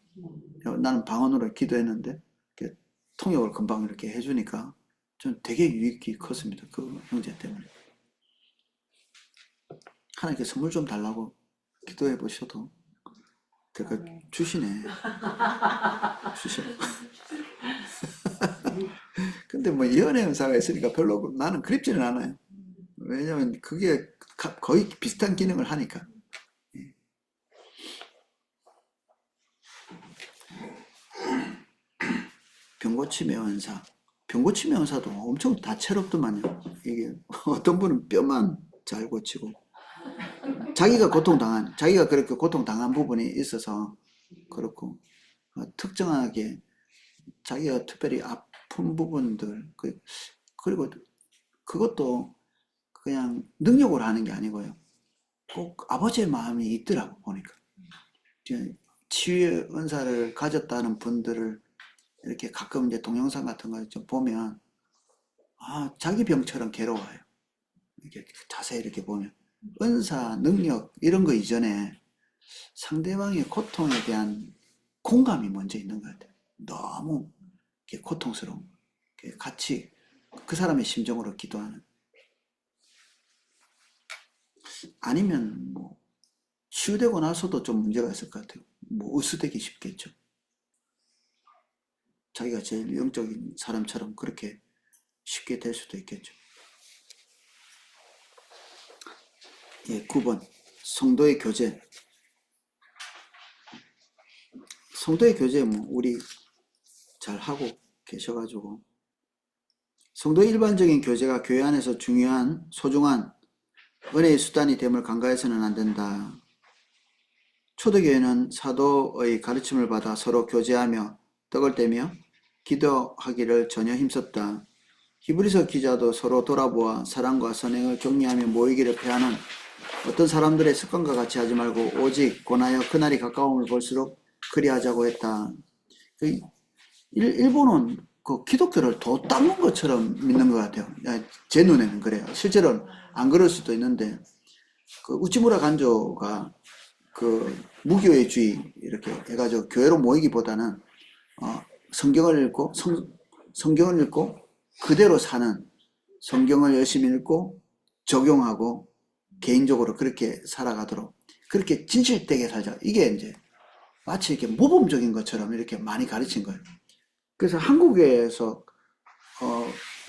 나는 방언으로 기도했는데 이렇게 통역을 금방 이렇게 해주니까 전 되게 유익이 컸습니다. 그 형제 때문에. 하나님께 선물 좀 달라고 기도해 보셔도 그러니까 주시네. 주셔. 근데 뭐 예언의 은사가 있으니까 별로 나는 그립지는 않아요. 왜냐면 그게 거의 비슷한 기능을 하니까. 병고침의 은사. 병고침의 은사도 엄청 다채롭더만요. 이게 어떤 분은 뼈만 잘 고치고 자기가 그렇게 고통당한 부분이 있어서 그렇고 특정하게 자기가 특별히 아픈 부분들 그리고 그것도 그냥 능력으로 하는 게 아니고요. 꼭 아버지의 마음이 있더라고 보니까. 치유의 은사를 가졌다는 분들을 이렇게 가끔 이제 동영상 같은 거 좀 보면 자기 병처럼 괴로워요. 이렇게 자세히 이렇게 보면 은사, 능력 이런 거 이전에 상대방의 고통에 대한 공감이 먼저 있는 것 같아요. 너무 고통스러운 같이 그 사람의 심정으로 기도하는. 아니면 뭐 치유되고 나서도 좀 문제가 있을 것 같아요. 뭐 으스대기 쉽겠죠. 자기가 제일 영적인 사람처럼 그렇게 쉽게 될 수도 있겠죠. 예, 9번 성도의 교제. 성도의 교제 뭐 우리 잘 하고 계셔가지고 성도의 일반적인 교제가 교회 안에서 중요한 소중한 은혜의 수단이 됨을 간과해서는 안 된다. 초대교회는 사도의 가르침을 받아 서로 교제하며 떡을 떼며 기도하기를 전혀 힘썼다. 히브리서 기자도 서로 돌아보아 사랑과 선행을 격려하며 모이기를 패하는 어떤 사람들의 습관과 같이 하지 말고 오직 권하여 그날이 가까움을 볼수록 그리하자고 했다. 일본은 그 기독교를 도 닦는 것처럼 믿는 것 같아요. 제 눈에는 그래요. 실제로는 안 그럴 수도 있는데 그 우치무라 간조가 그 무교회주의 이렇게 해가지고 교회로 모이기보다는 성경을 읽고 성경을 읽고 그대로 사는 성경을 열심히 읽고 적용하고 개인적으로 그렇게 살아가도록 그렇게 진실되게 살자. 이게 이제 마치 이렇게 모범적인 것처럼 이렇게 많이 가르친 거예요. 그래서 한국에서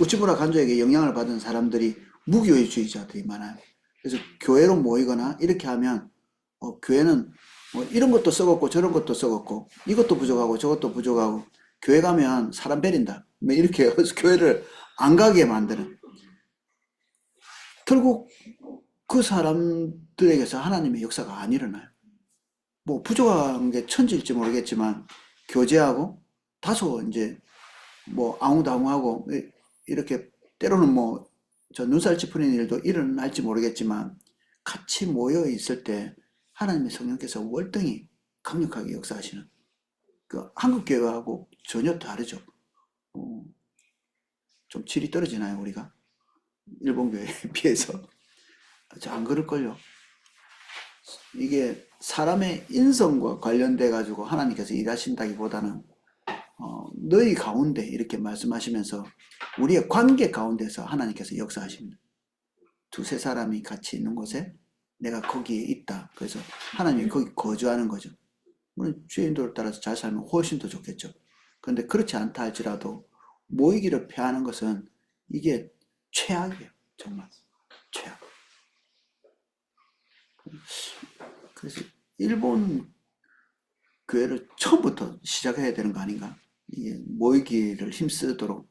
우찌무라 간조에게 영향을 받은 사람들이 무교회주의자들이 많아요. 그래서 교회로 모이거나 이렇게 하면 교회는 뭐 이런 것도 썩었고 저런 것도 썩었고 이것도 부족하고 저것도 부족하고 교회 가면 사람 베린다. 뭐 이렇게 해서 교회를 안 가게 만드는. 결국 그 사람들에게서 하나님의 역사가 안 일어나요. 뭐 부족한 게 천지일지 모르겠지만 교제하고 다소 이제 뭐 아웅다웅하고 이렇게 때로는 뭐 저 눈살 찌푸리는 일도 일어날지 모르겠지만 같이 모여 있을 때 하나님의 성령께서 월등히 강력하게 역사하시는 그 한국 교회하고 전혀 다르죠. 좀 질이 떨어지나요 우리가 일본 교회에 비해서? 안 그럴걸요. 이게 사람의 인성과 관련돼 가지고 하나님께서 일하신다기보다는 너희 가운데 이렇게 말씀하시면서 우리의 관계 가운데서 하나님께서 역사하십니다. 두세 사람이 같이 있는 곳에 내가 거기에 있다. 그래서 하나님이 거기 거주하는 거죠. 물론 주의 인도를 따라서 잘 살면 훨씬 더 좋겠죠. 그런데 그렇지 않다 할지라도 모이기를 피하는 것은 이게 최악이에요. 정말 최악. 그래서 일본 교회를 처음부터 시작해야 되는 거 아닌가? 이게 모이기를 힘쓰도록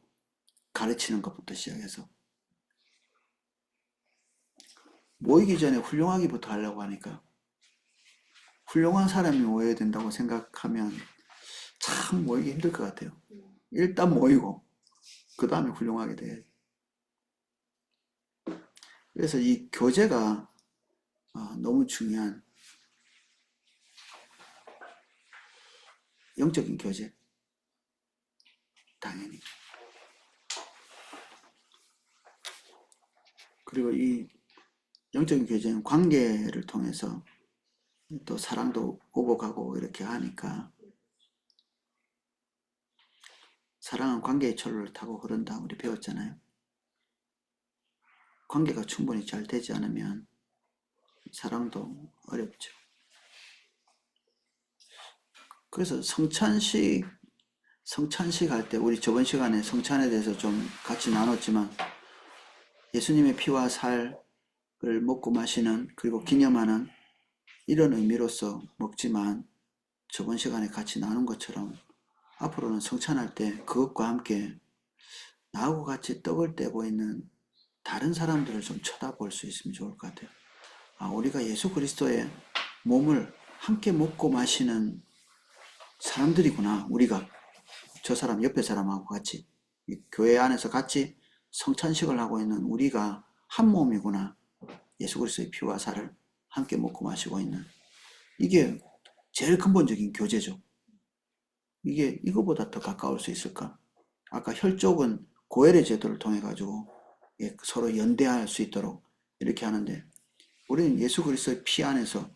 가르치는 것부터 시작해서 모이기 전에 훌륭하기부터 하려고 하니까 훌륭한 사람이 모여야 된다고 생각하면 참 모이기 힘들 것 같아요. 일단 모이고 그 다음에 훌륭하게 돼야지. 그래서 이 교제가 너무 중요한 영적인 교제 당연히 그리고 이 영적인 교제는 관계를 통해서 또 사랑도 오고 가고 이렇게 하니까 사랑은 관계의 철로를 타고 흐른다 우리 배웠잖아요. 관계가 충분히 잘 되지 않으면 사랑도 어렵죠. 그래서 성찬식 할 때 우리 저번 시간에 성찬에 대해서 좀 같이 나눴지만 예수님의 피와 살을 먹고 마시는 그리고 기념하는 이런 의미로서 먹지만 저번 시간에 같이 나눈 것처럼 앞으로는 성찬할 때 그것과 함께 나하고 같이 떡을 떼고 있는 다른 사람들을 좀 쳐다볼 수 있으면 좋을 것 같아요. 우리가 예수 그리스도의 몸을 함께 먹고 마시는 사람들이구나. 우리가 저 사람 옆에 사람하고 같이 교회 안에서 같이 성찬식을 하고 있는 우리가 한 몸이구나. 예수 그리스도의 피와 살을 함께 먹고 마시고 있는 이게 제일 근본적인 교제죠. 이게 이거보다 더 가까울 수 있을까? 아까 혈족은 고엘의 제도를 통해 가지고 서로 연대할 수 있도록 이렇게 하는데 우리는 예수 그리스도의 피 안에서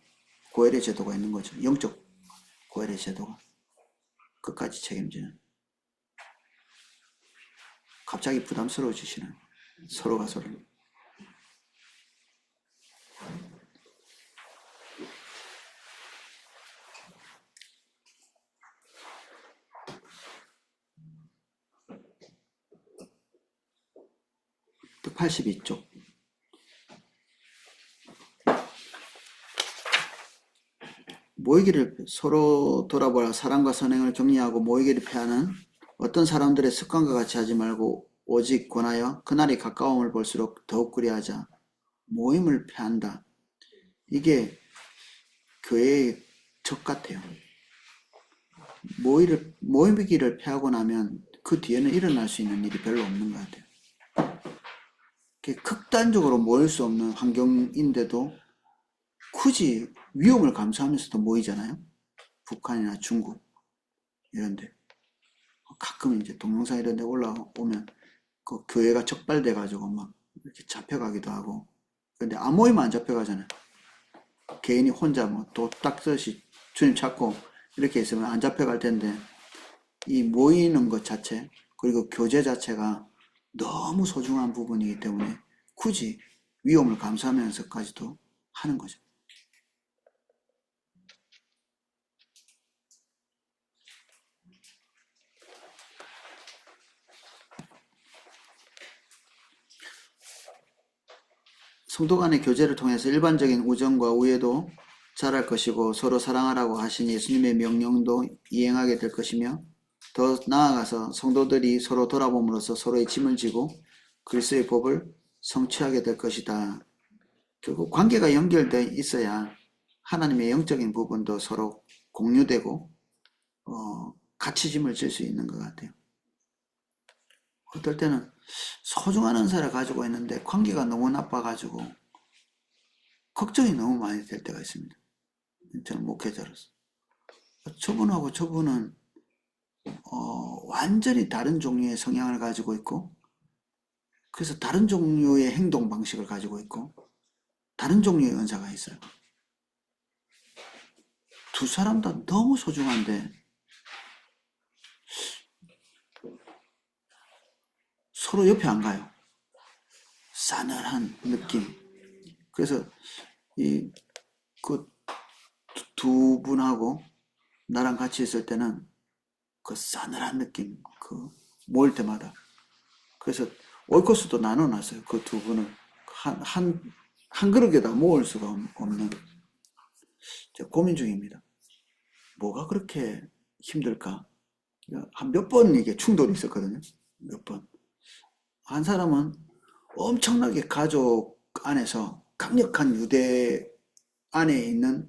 고엘의 제도가 있는 거죠. 영적 고엘의 제도가 끝까지 책임지는. 갑자기 부담스러워지시는 서로가 서로를. 또 82쪽. 모이기를 서로 돌아보라 사랑과 선행을 격리하고 모이기를 피하는 어떤 사람들의 습관과 같이 하지 말고 오직 권하여 그날이 가까움을 볼수록 더욱 그리하자. 모임을 피한다. 이게 교회의 적 같아요. 모이기를 피하고 나면 그 뒤에는 일어날 수 있는 일이 별로 없는 것 같아요. 극단적으로 모일 수 없는 환경인데도 굳이 위험을 감수하면서도 모이잖아요. 북한이나 중국 이런데 가끔 이제 동영상 이런 데 올라오면 그 교회가 적발돼 가지고 막 이렇게 잡혀가기도 하고 근데 안 모이면 안 잡혀가잖아요. 개인이 혼자 뭐 도 닦듯이 주님 찾고 이렇게 있으면 안 잡혀갈 텐데 이 모이는 것 자체 그리고 교제 자체가 너무 소중한 부분이기 때문에 굳이 위험을 감수하면서까지도 하는 거죠. 성도 간의 교제를 통해서 일반적인 우정과 우애도 자랄 것이고 서로 사랑하라고 하신 예수님의 명령도 이행하게 될 것이며 더 나아가서 성도들이 서로 돌아봄으로써 서로의 짐을 지고 그리스도의 법을 성취하게 될 것이다. 결국 관계가 연결되어 있어야 하나님의 영적인 부분도 서로 공유되고 같이 짐을 질 수 있는 것 같아요. 어떨 때는 소중한 은사를 가지고 있는데 관계가 너무 나빠가지고 걱정이 너무 많이 될 때가 있습니다. 저는 목회자로서. 저분하고 저분은 완전히 다른 종류의 성향을 가지고 있고 그래서 다른 종류의 행동 방식을 가지고 있고 다른 종류의 은사가 있어요. 두 사람 다 너무 소중한데 서로 옆에 안 가요. 싸늘한 느낌. 그래서 그 두 분하고 나랑 같이 있을 때는 그 싸늘한 느낌, 모일 때마다. 그래서 오이코스도 나눠놨어요. 그 두 분을 한 그릇에다 모을 수가 없는. 제가 고민 중입니다. 뭐가 그렇게 힘들까? 한 몇 번 이게 충돌이 있었거든요. 몇 번. 한 사람은 엄청나게 가족 안에서 강력한 유대 안에 있는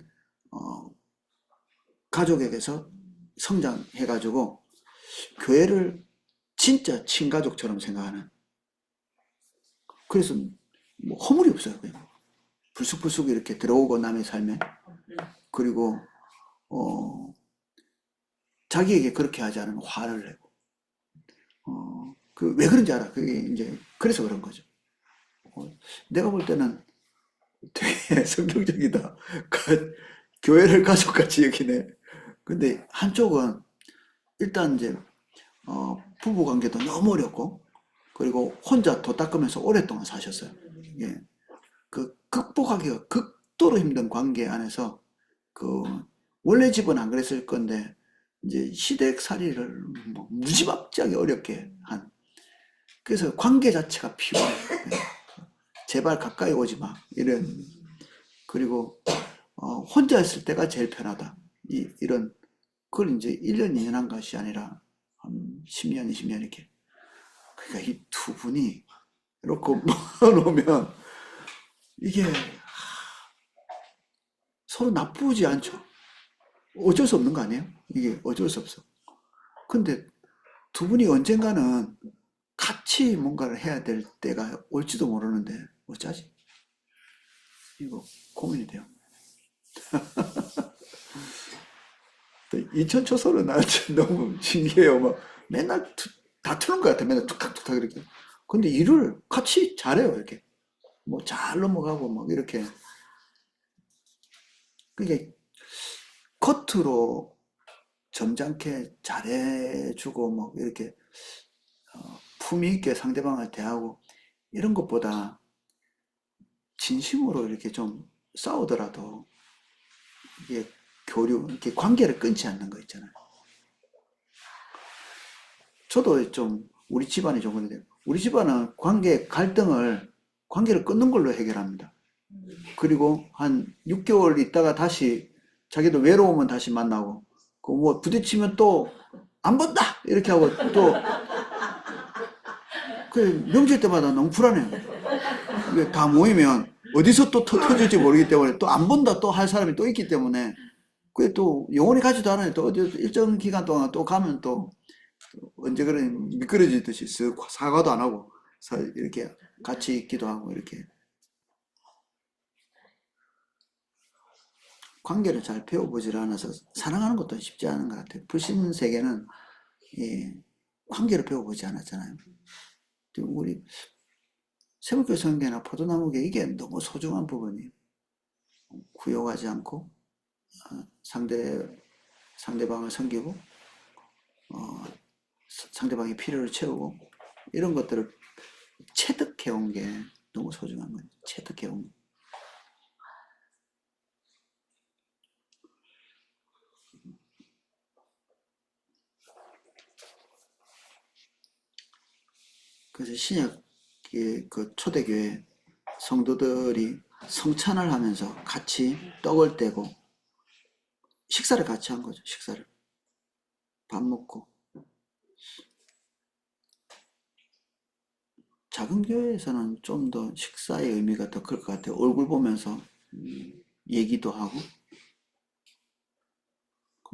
가족에게서 성장해가지고 교회를 진짜 친가족처럼 생각하는. 그래서 뭐 허물이 없어요. 그냥 불쑥불쑥 이렇게 들어오고 남의 삶에. 그리고 자기에게 그렇게 하지 않으면 화를 내고. 왜 그런지 알아. 그게 이제 그래서 그런 거죠. 내가 볼 때는 되게 성경적이다. 교회를 가족같이 여기네. 근데 한쪽은 일단 이제 부부 관계도 너무 어렵고 그리고 혼자 도 닦으면서 오랫동안 사셨어요. 예. 그 극복하기가 극도로 힘든 관계 안에서 원래 집은 안 그랬을 건데 이제 시댁살이를 뭐 무지막지하게 어렵게 한. 그래서 관계 자체가 피곤해. 예. 제발 가까이 오지 마. 이런. 그리고 혼자 있을 때가 제일 편하다. 이런. 그걸 이제 1년, 2년 한 것이 아니라 한 10년, 20년 이렇게. 그러니까 이 두 분이 이렇게 모아놓으면 이게 서로 나쁘지 않죠. 어쩔 수 없는 거 아니에요? 이게 어쩔 수 없어. 근데 두 분이 언젠가는 같이 뭔가를 해야 될 때가 올지도 모르는데 어쩌지? 이거 고민이 돼요. 인천 초설은 나한테 너무 신기해요. 막 맨날 다투는 것 같아. 맨날 툭탁툭탁 이렇게. 근데 일을 같이 잘해요. 이렇게. 뭐 잘 넘어가고 막 이렇게. 그게 겉으로 점잖게 잘해주고 뭐 이렇게 품위 있게 상대방을 대하고 이런 것보다 진심으로 이렇게 좀 싸우더라도 이게 이렇게 관계를 끊지 않는 거 있잖아요. 저도 좀 우리 집안이 좀 그런데 우리 집안은 관계를 끊는 걸로 해결합니다. 그리고 한 6개월 있다가 다시 자기도 외로우면 다시 만나고 뭐 부딪히면 또 안 본다 이렇게 하고 또 명절 때마다 너무 불안해요. 이게 다 모이면 어디서 또 터질지 모르기 때문에 또 안 본다 또 할 사람이 또 있기 때문에 그게 또 영원히 가지도 않아요. 또 어디 일정 기간 동안 또 가면 또 언제 그런 미끄러지듯이 쓱 사과도 안 하고 이렇게 같이 있기도 하고 이렇게 관계를 잘 배워보질 않아서 사랑하는 것도 쉽지 않은 것 같아요. 불신 세계는 관계를 배워보지 않았잖아요. 우리 세물교 성경이나 포도나무계 이게 너무 소중한 부분이에요. 구욕하지 않고 상대방을 섬기고 상대방의 필요를 채우고 이런 것들을 체득해온 게 너무 소중한 거예요. 체득해온 게. 그래서 신약의 그 초대교회 성도들이 성찬을 하면서 같이 떡을 떼고 식사를 같이 한 거죠. 식사를. 밥 먹고. 작은 교회에서는 좀 더 식사의 의미가 더 클 것 같아요. 얼굴 보면서 얘기도 하고.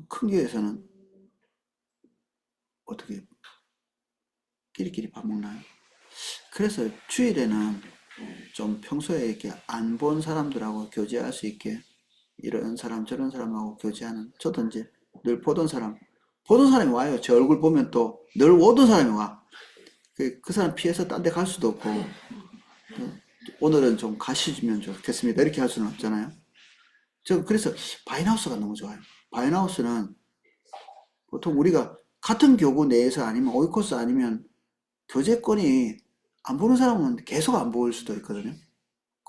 큰 교회에서는 어떻게 끼리끼리 밥 먹나요? 그래서 주일에는 좀 평소에 이렇게 안 본 사람들하고 교제할 수 있게 이런 사람 저런 사람하고 교제하는, 저도 이제 늘 보던 사람이 와요. 제 얼굴 보면 또 늘 오던 사람이 와. 그 사람 피해서 딴 데 갈 수도 없고, 오늘은 좀 가시면 좋겠습니다 이렇게 할 수는 없잖아요. 저 그래서 바인하우스가 너무 좋아요. 바인하우스는 보통 우리가 같은 교구 내에서 아니면 오이코스 아니면 교제권이 안 보는 사람은 계속 안 보일 수도 있거든요.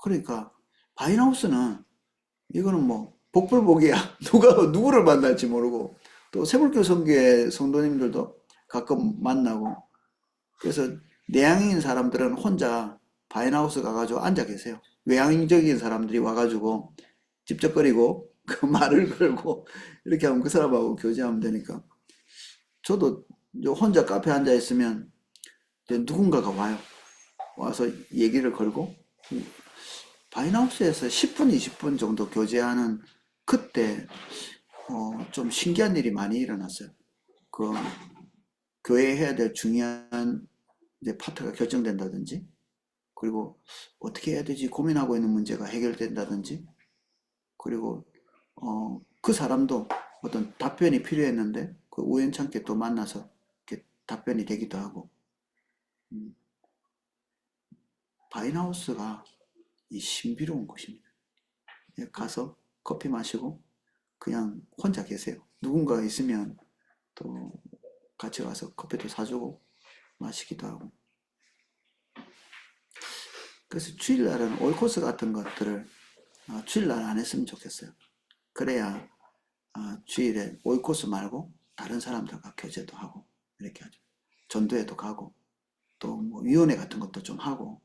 그러니까 바인하우스는 이거는 뭐 복불복이야. 누가 누구를 만날지 모르고, 또 세불교 성교회 성도님들도 가끔 만나고. 그래서 내향인 사람들은 혼자 바인하우스 가가지고 앉아 계세요. 외향적인 사람들이 와가지고 찝쩍거리고 그 말을 걸고 이렇게 하면 그 사람하고 교제하면 되니까. 저도 혼자 카페에 앉아 있으면 이제 누군가가 와요. 와서 얘기를 걸고, 바인하우스에서 10분, 20분 정도 교제하는 그때 좀 신기한 일이 많이 일어났어요. 그 교회에 해야 될 중요한 이제 파트가 결정된다든지, 그리고 어떻게 해야 되지 고민하고 있는 문제가 해결된다든지, 그리고 그 사람도 어떤 답변이 필요했는데 그 우연찮게 또 만나서 이렇게 답변이 되기도 하고. 바인하우스가 이 신비로운 곳입니다. 가서 커피 마시고 그냥 혼자 계세요. 누군가 있으면 또 같이 가서 커피도 사주고 마시기도 하고. 그래서 주일날은 올코스 같은 것들을 주일날 안 했으면 좋겠어요. 그래야 주일에 올코스 말고 다른 사람들과 교제도 하고 이렇게 하죠. 전도회도 가고 또 뭐 위원회 같은 것도 좀 하고,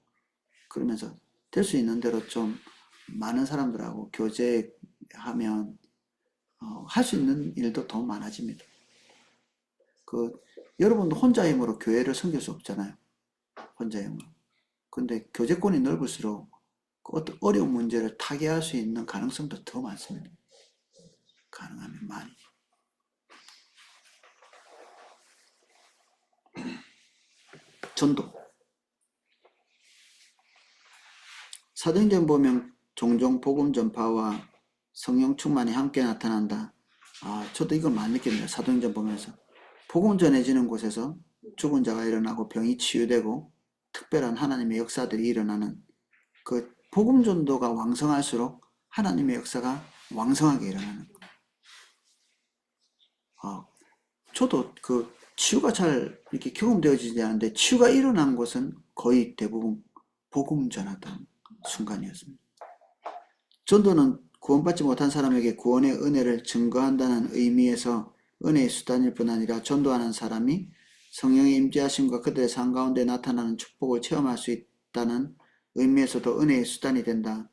그러면서 될 수 있는 대로 좀 많은 사람들하고 교제하면 할 수 있는 일도 더 많아집니다. 여러분도 혼자 힘으로 교회를 섬길 수 없잖아요. 혼자 힘으로. 근데 교제권이 넓을수록 그 어떤 어려운 문제를 타개할 수 있는 가능성도 더 많습니다. 가능하면 많이. 전도. 사도행전 보면 종종 복음 전파와 성령 충만이 함께 나타난다. 저도 이걸 많이 느낍니다. 사도행전 보면서. 복음 전해지는 곳에서 죽은 자가 일어나고 병이 치유되고 특별한 하나님의 역사들이 일어나는, 그 복음 전도가 왕성할수록 하나님의 역사가 왕성하게 일어나는. 저도 그 치유가 잘 이렇게 경험되어지지 않는데, 치유가 일어난 곳은 거의 대부분 복음 전하던 순간이었습니다. 전도는 구원받지 못한 사람에게 구원의 은혜를 증거한다는 의미에서 은혜의 수단일 뿐 아니라, 전도하는 사람이 성령의 임재하심과 그들의 삶 가운데 나타나는 축복을 체험할 수 있다는 의미에서도 은혜의 수단이 된다.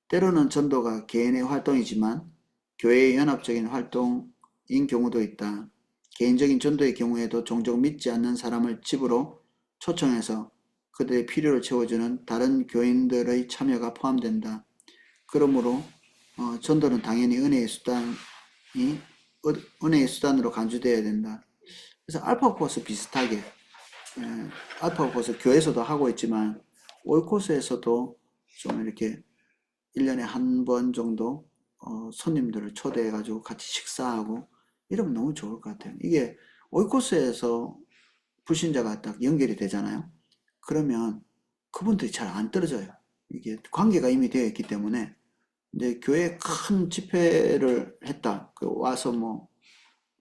때로는 전도가 개인의 활동이지만 교회의 연합적인 활동인 경우도 있다. 개인적인 전도의 경우에도 종종 믿지 않는 사람을 집으로 초청해서 그들의 필요를 채워주는 다른 교인들의 참여가 포함된다. 그러므로 전도는 당연히 은혜의 수단으로 간주되어야 된다. 그래서 알파코스 비슷하게, 알파코스 교회에서도 하고 있지만 올코스에서도 좀 이렇게 1년에 한 번 정도 손님들을 초대해 가지고 같이 식사하고 이러면 너무 좋을 것 같아요. 이게 올코스에서 불신자가 딱 연결이 되잖아요. 그러면 그분들이 잘 안 떨어져요. 이게 관계가 이미 되어 있기 때문에. 이제 교회에 큰 집회를 했다. 와서 뭐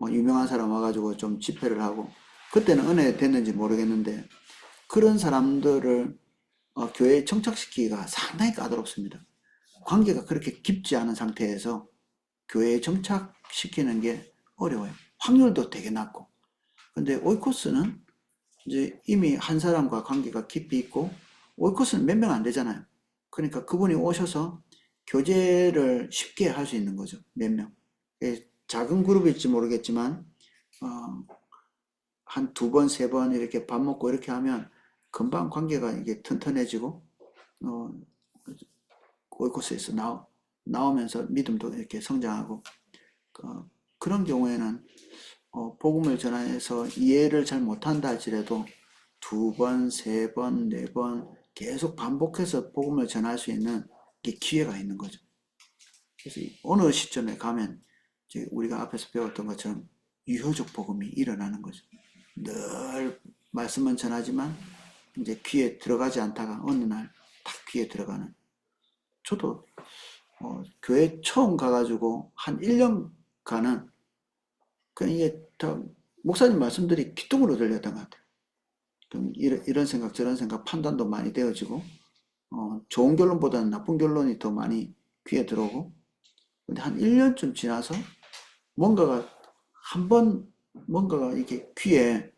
유명한 사람 와가지고 좀 집회를 하고, 그때는 은혜 됐는지 모르겠는데, 그런 사람들을 교회에 정착시키기가 상당히 까다롭습니다. 관계가 그렇게 깊지 않은 상태에서 교회에 정착시키는 게 어려워요. 확률도 되게 낮고. 근데 오이코스는 이제 이미 한 사람과 관계가 깊이 있고, 오이코스는 몇 명 안 되잖아요. 그러니까 그분이 오셔서 교제를 쉽게 할 수 있는 거죠. 몇 명. 작은 그룹일지 모르겠지만, 한 두 번, 세 번 이렇게 밥 먹고 이렇게 하면 금방 관계가 이게 튼튼해지고, 어, 오이코스에서 나오면서 믿음도 이렇게 성장하고, 그런 경우에는 복음을 전해서 이해를 잘 못한다 할지라도 두 번, 세 번, 네 번 계속 반복해서 복음을 전할 수 있는 기회가 있는 거죠. 그래서 어느 시점에 가면 이제 우리가 앞에서 배웠던 것처럼 유효적 복음이 일어나는 거죠. 늘 말씀은 전하지만 이제 귀에 들어가지 않다가 어느 날 딱 귀에 들어가는. 저도 교회 처음 가가지고 한 1년간은 그냥 이게 다 목사님 말씀들이 귀뚱으로 들렸던 것 같아요. 좀 이런 생각 저런 생각 판단도 많이 되어지고 좋은 결론보다는 나쁜 결론이 더 많이 귀에 들어오고, 근데 한 1년쯤 지나서 뭔가가 뭔가가 이게 귀에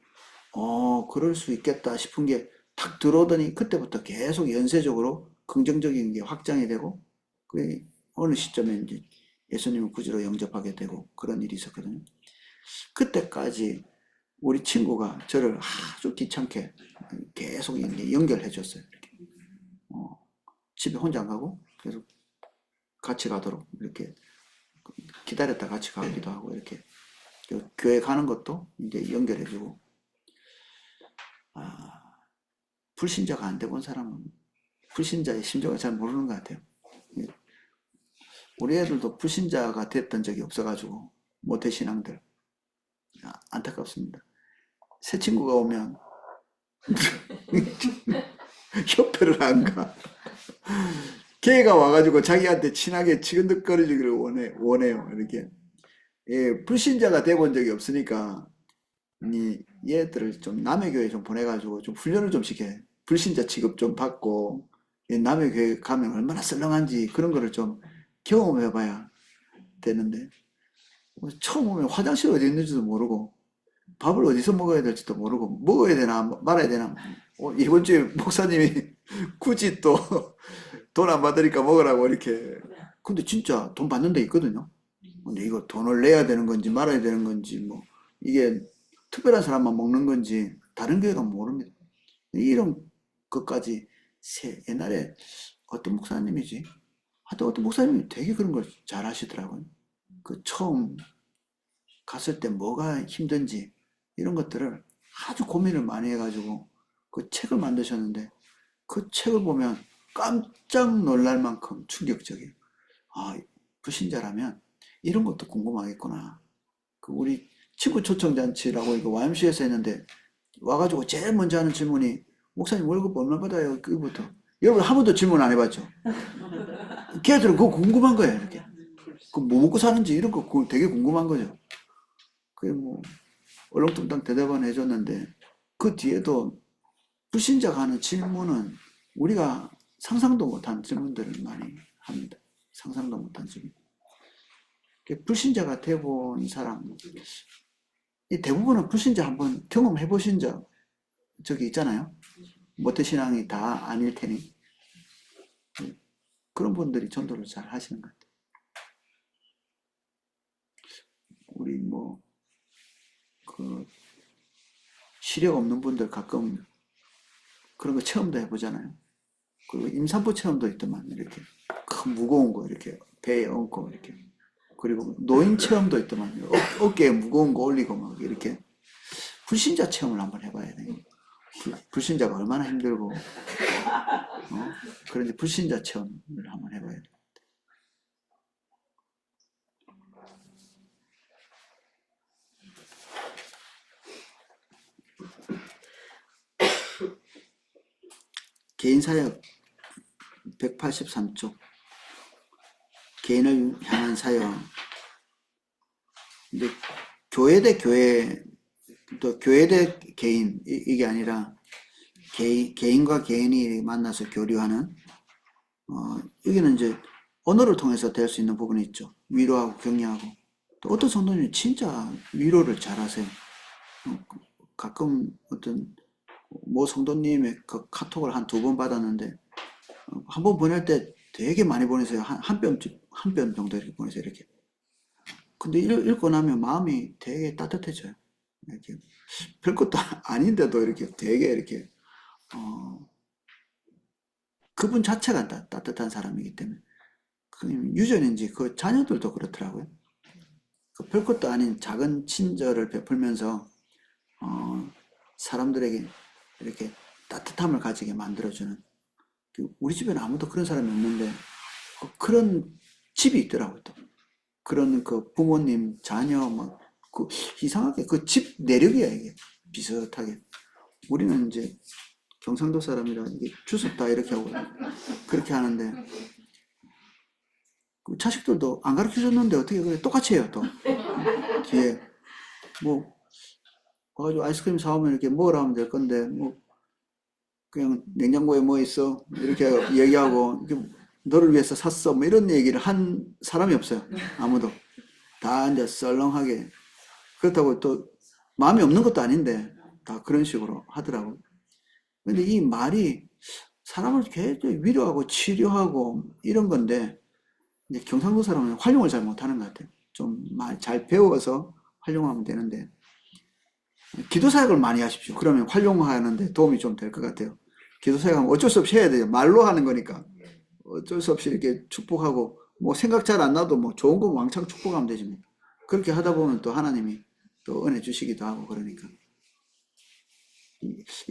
그럴 수 있겠다 싶은 게 탁 들어오더니 그때부터 계속 연쇄적으로 긍정적인 게 확장이 되고, 그 어느 시점에 이제 예수님을 구주로 영접하게 되고 그런 일이 있었거든요. 그때까지 우리 친구가 저를 아주 귀찮게 계속 이제 연결해 줬어요. 이렇게. 집에 혼자 안 가고 계속 같이 가도록 이렇게 기다렸다 같이 가기도 하고, 이렇게 교회 가는 것도 이제 연결해 주고. 불신자가 안 돼본 사람은 불신자의 심정을 잘 모르는 것 같아요. 우리 애들도 불신자가 됐던 적이 없어가지고 모태신앙들 안타깝습니다. 새 친구가 오면 협회를 안 가. 걔가 와가지고 자기한테 친하게 치근덕거리기를 원해요. 이렇게. 예, 불신자가 돼본 적이 없으니까 얘들을 좀 남의 교회 좀 보내가지고 좀 훈련을 좀 시켜요. 불신자 취급 좀 받고, 남의 교회 가면 얼마나 썰렁한지 그런 거를 좀 경험해봐야 되는데, 처음 오면 화장실 어디 있는지도 모르고 밥을 어디서 먹어야 될지도 모르고 먹어야 되나 말아야 되나. 이번 주에 목사님이 굳이 또 돈 안 받으니까 먹으라고 이렇게. 근데 진짜 돈 받는 데 있거든요. 근데 이거 돈을 내야 되는 건지 말아야 되는 건지, 뭐 이게 특별한 사람만 먹는 건지 다른 교회가 모릅니다. 이런 것까지 옛날에 어떤 목사님이지? 하여튼 어떤 목사님이 되게 그런 걸 잘 하시더라고요. 그 처음 갔을 때 뭐가 힘든지 이런 것들을 아주 고민을 많이 해가지고 그 책을 만드셨는데, 그 책을 보면 깜짝 놀랄 만큼 충격적이에요. 불신자라면 이런 것도 궁금하겠구나. 그 우리 친구 초청잔치라고 이거 YMCA에서 했는데 와가지고 제일 먼저 하는 질문이 목사님 월급 얼마 받아요? 그거부터. 여러분 한 번도 질문 안 해봤죠? 걔들은 그거 궁금한 거예요. 이렇게. 그 뭐 먹고 사는지 이런 거 그거 되게 궁금한 거죠. 그게 뭐 얼렁뚱땅 대답은 해줬는데 그 뒤에도 불신자가 하는 질문은 우리가 상상도 못한 질문들을 많이 합니다. 상상도 못한 질문. 불신자가 돼본 사람, 이 대부분은 불신자 한번 경험해 보신 적이 있잖아요. 모태신앙이 다 아닐 테니. 그런 분들이 전도를 잘 하시는 것 같아요. 우리 시력 없는 분들 가끔 그런 거 체험도 해보잖아요. 그리고 임산부 체험도 있더만, 이렇게 큰 무거운 거 이렇게 배에 얹고 이렇게. 그리고 노인 체험도 있더만, 어깨에 무거운 거 올리고 막 이렇게. 불신자 체험을 한번 해봐야 돼요. 불신자가 얼마나 힘들고, 그런지 불신자 체험을 한번 해봐야 돼요. 개인사역 183쪽, 개인을 향한 사역. 근데 교회 대 교회, 또 교회 대 개인, 이게 아니라 개인과 개인이 만나서 교류하는, 여기는 이제 언어를 통해서 될 수 있는 부분이 있죠. 위로하고 격려하고. 또 어떤 성도님이 진짜 위로를 잘하세요. 가끔 어떤 모 성도님의 그 카톡을 한 두 번 받았는데, 한 번 보낼 때 되게 많이 보내세요. 한 뼘 정도 이렇게 보내세요. 이렇게. 근데 읽고 나면 마음이 되게 따뜻해져요. 이렇게 별것도 아닌데도 이렇게 되게 이렇게 어, 그분 자체가 따뜻한 사람이기 때문에 그 유전인지 그 자녀들도 그렇더라고요. 그 별것도 아닌 작은 친절을 베풀면서 사람들에게 이렇게 따뜻함을 가지게 만들어주는 우리 집에는 아무도 그런 사람이 없는데 그런 집이 있더라고요. 또 그런 그 부모님 자녀 그 이상하게 그 집 내력이야 이게 비슷하게 우리는 이제 경상도 사람이라 이게 주웠다 이렇게 하고 그렇게 하는데 그 자식들도 안 가르쳐 줬는데 어떻게 그래 똑같이 해요 또 뒤에 뭐 와가지고 아이스크림 사오면 이렇게 먹으라 하면 될 건데 뭐 그냥 냉장고에 뭐 있어 이렇게 얘기하고 이렇게 너를 위해서 샀어 뭐 이런 얘기를 한 사람이 없어요 아무도 다 이제 썰렁하게 그렇다고 또 마음이 없는 것도 아닌데 다 그런 식으로 하더라고요. 근데 이 말이 사람을 계속 위로하고 치료하고 이런 건데 이제 경상도 사람은 활용을 잘 못하는 것 같아요. 좀 잘 배워서 활용하면 되는데 기도 사역을 많이 하십시오. 그러면 활용하는데 도움이 좀 될 것 같아요. 기도 사역하면 어쩔 수 없이 해야 돼요. 말로 하는 거니까 어쩔 수 없이 이렇게 축복하고 뭐 생각 잘 안 나도 뭐 좋은 거 왕창 축복하면 되지 뭐. 그렇게 하다 보면 또 하나님이 또 은혜 주시기도 하고 그러니까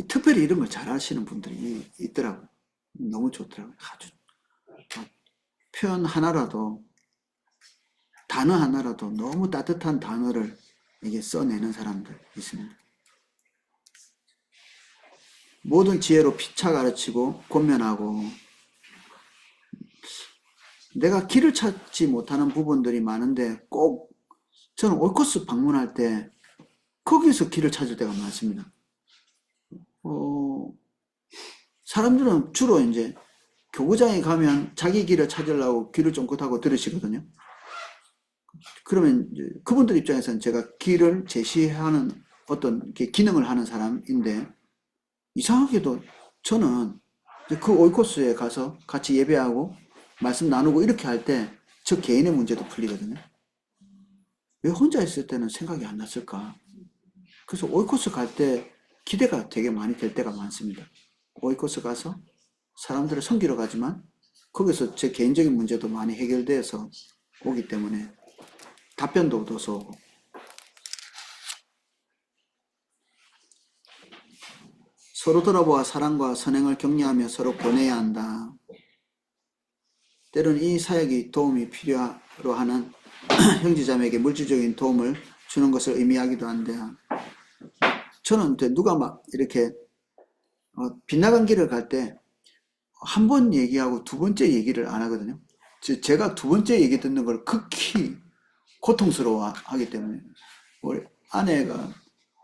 특별히 이런 걸 잘하시는 분들이 있더라고요. 너무 좋더라고요. 아주 표현 하나라도 단어 하나라도 너무 따뜻한 단어를 이게 써내는 사람들 있습니다. 모든 지혜로 피차 가르치고 권면하고 내가 길을 찾지 못하는 부분들이 많은데 꼭 저는 올코스 방문할 때 거기서 길을 찾을 때가 많습니다. 사람들은 주로 이제 교구장에 가면 자기 길을 찾으려고 귀를 쫑긋하고 들으시거든요. 그러면 이제 그분들 입장에서는 제가 길을 제시하는 어떤 기능을 하는 사람인데 이상하게도 저는 그 올코스에 가서 같이 예배하고 말씀 나누고 이렇게 할 때 저 개인의 문제도 풀리거든요. 왜 혼자 있을 때는 생각이 안 났을까? 그래서 올코스 갈 때 기대가 되게 많이 될 때가 많습니다. 올코스 가서 사람들을 섬기러 가지만 거기서 제 개인적인 문제도 많이 해결돼서 오기 때문에 답변도 얻어서 오고 서로 돌아보아 사랑과 선행을 격려하며 서로 보내야 한다. 때로는 이 사역이 도움이 필요로 하는 형제자매에게 물질적인 도움을 주는 것을 의미하기도 한데 저는 누가 막 이렇게 빗나간 길을 갈 때 한 번 얘기하고 두 번째 얘기를 안 하거든요. 제가 두 번째 얘기 듣는 걸 극히 고통스러워 하기 때문에 우리 아내가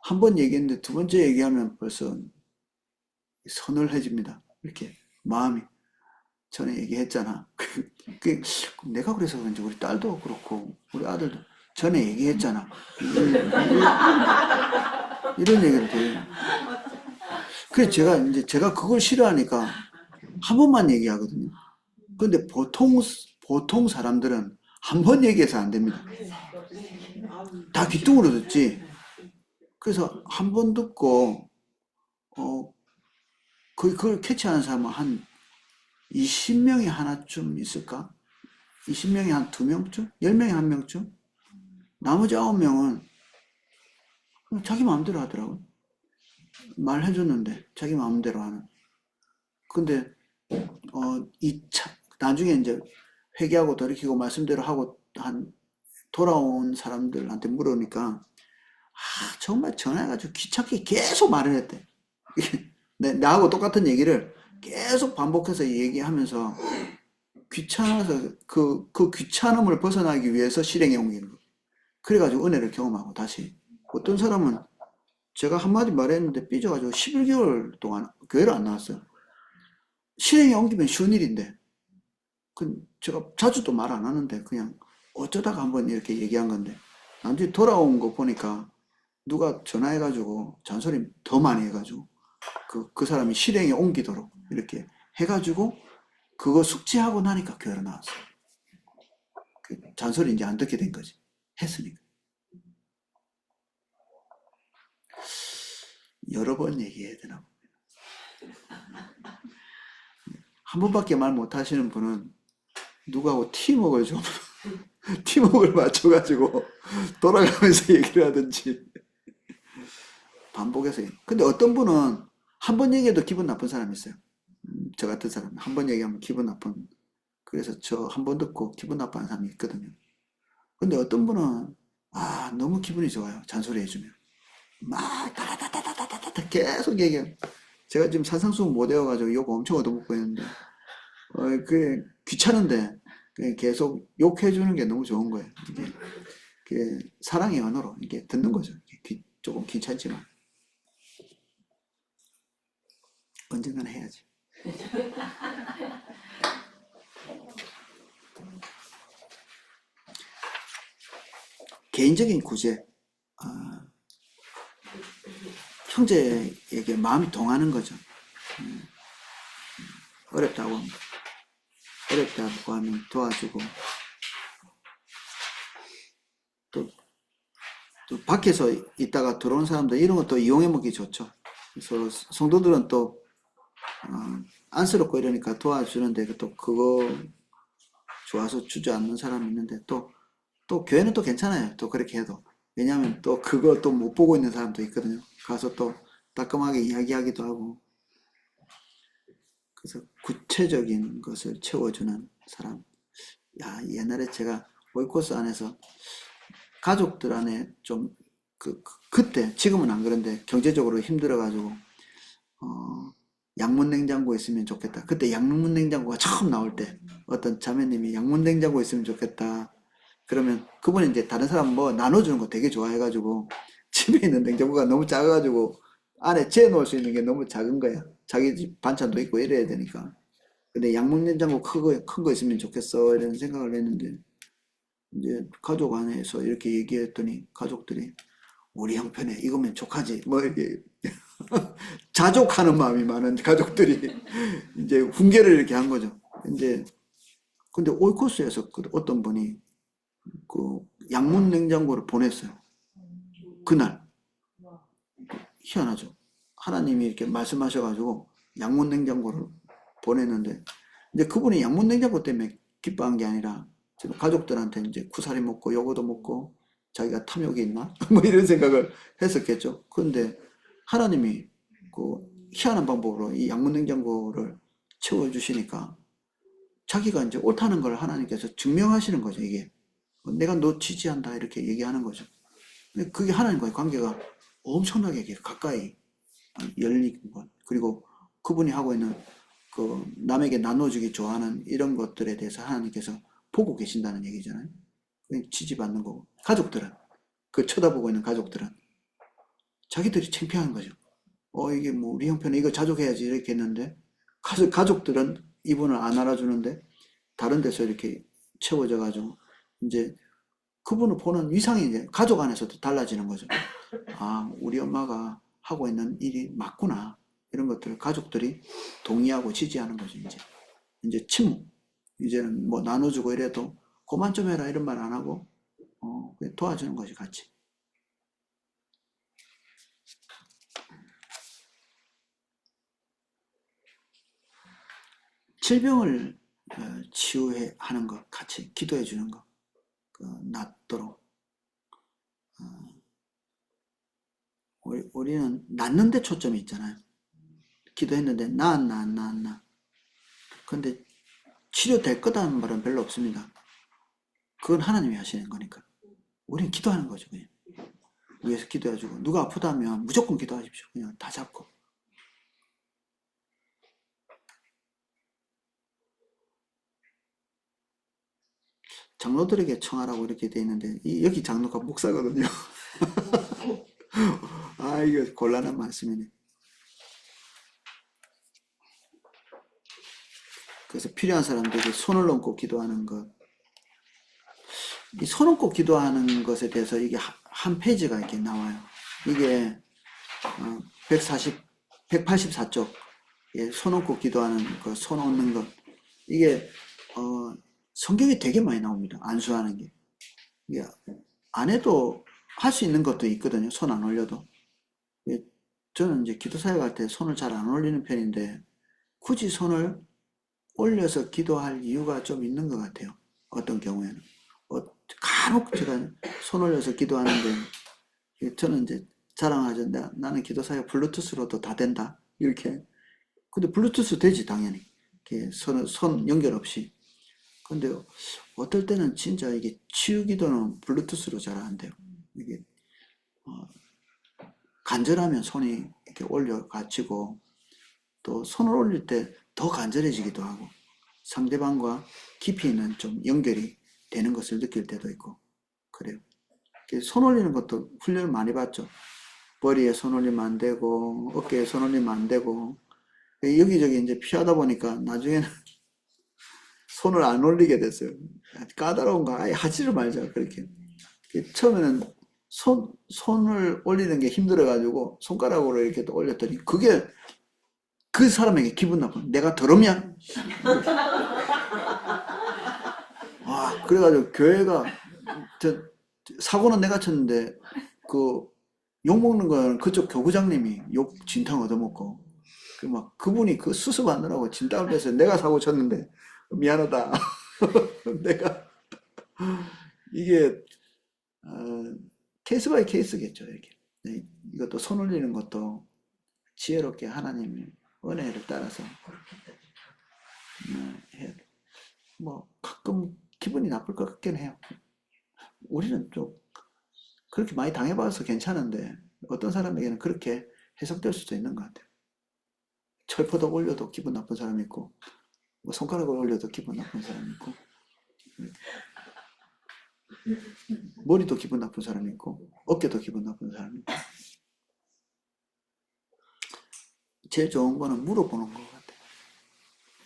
한 번 얘기했는데 두 번째 얘기하면 벌써 서늘해집니다. 이렇게 마음이 전에 얘기했잖아. 내가 그래서 그런지 우리 딸도 그렇고 우리 아들도 전에 얘기했잖아. 이런 얘기를 돼요. 그래서 제가 그걸 싫어하니까 한 번만 얘기하거든요. 근데 보통 사람들은 한 번 얘기해서 안 됩니다. 다 귀뚱으로 듣지. 그래서 한 번 듣고 그걸 캐치하는 사람은 한 20명이 하나쯤 있을까? 20명이 한 2명쯤? 10명이 1명쯤? 나머지 9명은 자기 마음대로 하더라고요. 말해줬는데 자기 마음대로 하는. 근데 나중에 이제 회개하고 돌이키고 말씀대로 하고 돌아온 사람들한테 물으니까 정말 전화해가지고 귀찮게 계속 말을 했대. 나하고 똑같은 얘기를 계속 반복해서 얘기하면서 귀찮아서 그 귀찮음을 벗어나기 위해서 실행에 옮기는 거. 그래가지고 은혜를 경험하고 다시 어떤 사람은 제가 한마디 말했는데 삐져가지고 11개월 동안 교회를 안 나왔어요. 실행에 옮기면 쉬운 일인데 제가 자주도 말 안 하는데 그냥 어쩌다가 한번 이렇게 얘기한 건데 나중에 돌아온 거 보니까 누가 전화해가지고 잔소리 더 많이 해가지고 그 사람이 실행에 옮기도록 이렇게 해가지고 그거 숙지하고 나니까 교회로 나왔어. 그 잔소리 이제 안 듣게 된 거지. 했으니까. 여러 번 얘기해야 되나 봅니다. 한 번밖에 말 못 하시는 분은 누구하고 팀워크를 좀, 팀워크를 맞춰가지고 돌아가면서 얘기를 하든지 반복해서. 근데 어떤 분은 한 번 얘기해도 기분 나쁜 사람이 있어요. 저 같은 사람. 한 번 얘기하면 기분 나쁜. 그래서 저 한 번 듣고 기분 나빠하는 사람이 있거든요. 근데 어떤 분은, 너무 기분이 좋아요. 잔소리 해주면. 막, 다다다다다다다 계속 얘기해요. 제가 지금 산상수훈 못 외워가지고 욕 엄청 얻어먹고 있는데, 그게 귀찮은데, 그냥 계속 욕해주는 게 너무 좋은 거예요. 이게 사랑의 언어로 이게 듣는 거죠. 조금 귀찮지만. 언젠가는 해야지. 개인적인 구제, 형제에게 마음이 동하는 거죠. 어렵다고 하면 도와주고, 또 밖에서 있다가 들어온 사람들 이런 것도 이용해 먹기 좋죠. 서로 성도들은 또 안쓰럽고 이러니까 도와주는데 또 그거 좋아서 주저앉는 사람이 있는데 또 교회는 또 괜찮아요. 또 그렇게 해도. 왜냐하면 또 그거 또 못 보고 있는 사람도 있거든요. 가서 또 따끔하게 이야기하기도 하고. 그래서 구체적인 것을 채워주는 사람. 옛날에 제가 오이코스 안에서 가족들 안에 좀 그때 지금은 안 그런데 경제적으로 힘들어가지고 양문 냉장고 있으면 좋겠다. 그때 양문 냉장고가 처음 나올 때 어떤 자매님이 양문 냉장고 있으면 좋겠다. 그러면 그분이 이제 다른 사람 뭐 나눠주는 거 되게 좋아해가지고 집에 있는 냉장고가 너무 작아가지고 안에 재놓을 수 있는 게 너무 작은 거야. 자기 집 반찬도 있고 이래야 되니까. 근데 양문 냉장고 큰 거 있으면 좋겠어 이런 생각을 했는데 이제 가족 안에서 이렇게 얘기했더니 가족들이 우리 형편에 이거면 족하지 뭐 이렇게 자족하는 마음이 많은 가족들이 이제 훈계를 이렇게 한 거죠. 이제 근데 오이코스에서 어떤 분이 그 양문 냉장고를 보냈어요. 그날 희한하죠. 하나님이 이렇게 말씀하셔가지고 양문 냉장고를 보냈는데 이제 그분이 양문 냉장고 때문에 기뻐한 게 아니라 지금 가족들한테 이제 구사리 먹고 요거도 먹고 자기가 탐욕이 있나? 뭐 이런 생각을 했었겠죠. 그런데 하나님이 그 희한한 방법으로 이 양문 냉장고를 채워주시니까 자기가 이제 옳다는 걸 하나님께서 증명하시는 거죠, 이게. 내가 너 지지한다, 이렇게 얘기하는 거죠. 근데 그게 하나님과의 관계가 엄청나게 가까이 열린 것. 그리고 그분이 하고 있는 그 남에게 나눠주기 좋아하는 이런 것들에 대해서 하나님께서 보고 계신다는 얘기잖아요. 지지받는 거고. 가족들은, 그 쳐다보고 있는 가족들은 자기들이 창피한 거죠. 이게 뭐 우리 형편에 이거 자족해야지 이렇게 했는데 가족들은 이분을 안 알아주는데 다른 데서 이렇게 채워져 가지고 이제 그분을 보는 위상이 이제 가족 안에서도 달라지는 거죠. 우리 엄마가 하고 있는 일이 맞구나. 이런 것들을 가족들이 동의하고 지지하는 거죠, 이제 친목. 이제는 뭐 나눠주고 이래도 그만 좀 해라 이런 말 안 하고 그냥 도와주는 거지, 같이. 질병을 치유하는 것, 같이 기도해 주는 것, 낫도록. 우리는 낫는 데 초점이 있잖아요. 기도했는데 나. 근데 치료될 거다는 말은 별로 없습니다. 그건 하나님이 하시는 거니까. 우리는 기도하는 거죠, 그냥. 위에서 기도해주고. 누가 아프다면 무조건 기도하십시오. 그냥 다 잡고. 장로들에게 청하라고 이렇게 돼 있는데, 여기 장로가 목사거든요. 이거 곤란한 말씀이네. 그래서 필요한 사람들에게 손을 얹고 기도하는 것. 이 손 얹고 기도하는 것에 대해서 이게 한 페이지가 이렇게 나와요. 이게 184쪽 손 얹고 기도하는 그 손 얹는 것. 이게 성경에 되게 많이 나옵니다. 안수하는 게. 이게 안 해도 할 수 있는 것도 있거든요. 손 안 올려도. 저는 이제 기도 사역 할 때 손을 잘 안 올리는 편인데 굳이 손을 올려서 기도할 이유가 좀 있는 것 같아요. 어떤 경우에는. 간혹 제가 손 올려서 기도하는데 저는 이제 자랑하죠. 나는 기도 사역 블루투스로도 다 된다. 이렇게. 근데 블루투스 되지 당연히. 이렇게 손 연결 없이. 근데 어떨 때는 진짜 이게 치유 기도는 블루투스로 잘 안 돼요. 이게 간절하면 손이 이렇게 올려 갇히고 또 손을 올릴 때 더 간절해지기도 하고 상대방과 깊이 있는 좀 연결이 되는 것을 느낄 때도 있고 그래요. 손 올리는 것도 훈련을 많이 받죠. 머리에 손 올리면 안 되고 어깨에 손 올리면 안 되고 여기저기 이제 피하다 보니까 나중에는 손을 안 올리게 됐어요. 까다로운 거 아예 하지를 말자 그렇게. 처음에는 손을 올리는 게 힘들어가지고 손가락으로 이렇게 또 올렸더니 그게 그 사람에게 기분 나쁜 내가 더럽냐? 그래가지고 교회가 사고는 내가 쳤는데 그 욕먹는 건 그쪽 교구장님이 욕 진탕 얻어먹고 그분이 그 수습하느라고 진땀을 뺐어요. 내가 사고 쳤는데 미안하다. 내가 이게 케이스 바이 케이스겠죠. 이렇게 이것도 손 올리는 것도 지혜롭게 하나님의 은혜를 따라서 해야 돼. 가끔 기분이 나쁠 것 같긴 해요. 우리는 좀 그렇게 많이 당해봐서 괜찮은데 어떤 사람에게는 그렇게 해석될 수도 있는 것 같아요. 철포덕 올려도 기분 나쁜 사람이 있고 손가락을 올려도 기분 나쁜 사람이 있고 머리도 기분 나쁜 사람이 있고 어깨도 기분 나쁜 사람이 있고 제일 좋은 거는 물어보는 것 같아요.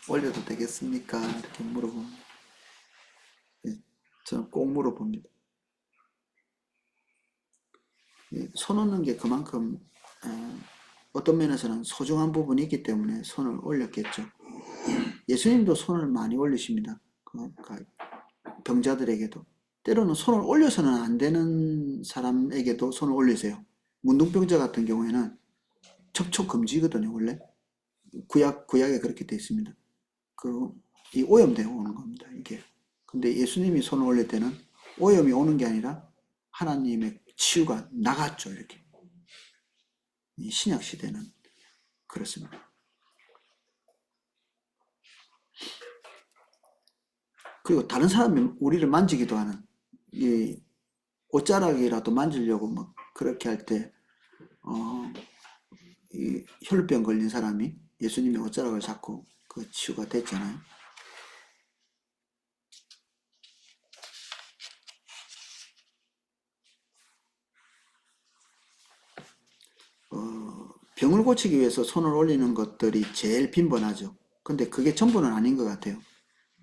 올려도 되겠습니까? 이렇게 물어보면 저는 꼭 물어봅니다. 손 놓는 게 그만큼 어떤 면에서는 소중한 부분이 있기 때문에 손을 올렸겠죠. 예수님도 손을 많이 올리십니다. 병자들에게도. 때로는 손을 올려서는 안 되는 사람에게도 손을 올리세요. 문둥병자 같은 경우에는 접촉 금지거든요, 원래. 구약에 그렇게 되어 있습니다. 이 오염되어 오는 겁니다, 이게. 근데 예수님이 손을 올릴 때는 오염이 오는 게 아니라 하나님의 치유가 나갔죠, 이렇게. 이 신약 시대는 그렇습니다. 그리고 다른 사람이 우리를 만지기도 하는 이 옷자락이라도 만지려고 그렇게 할 때 이 혈루병 걸린 사람이 예수님의 옷자락을 잡고 그 치유가 됐잖아요. 병을 고치기 위해서 손을 올리는 것들이 제일 빈번하죠. 근데 그게 전부는 아닌 것 같아요.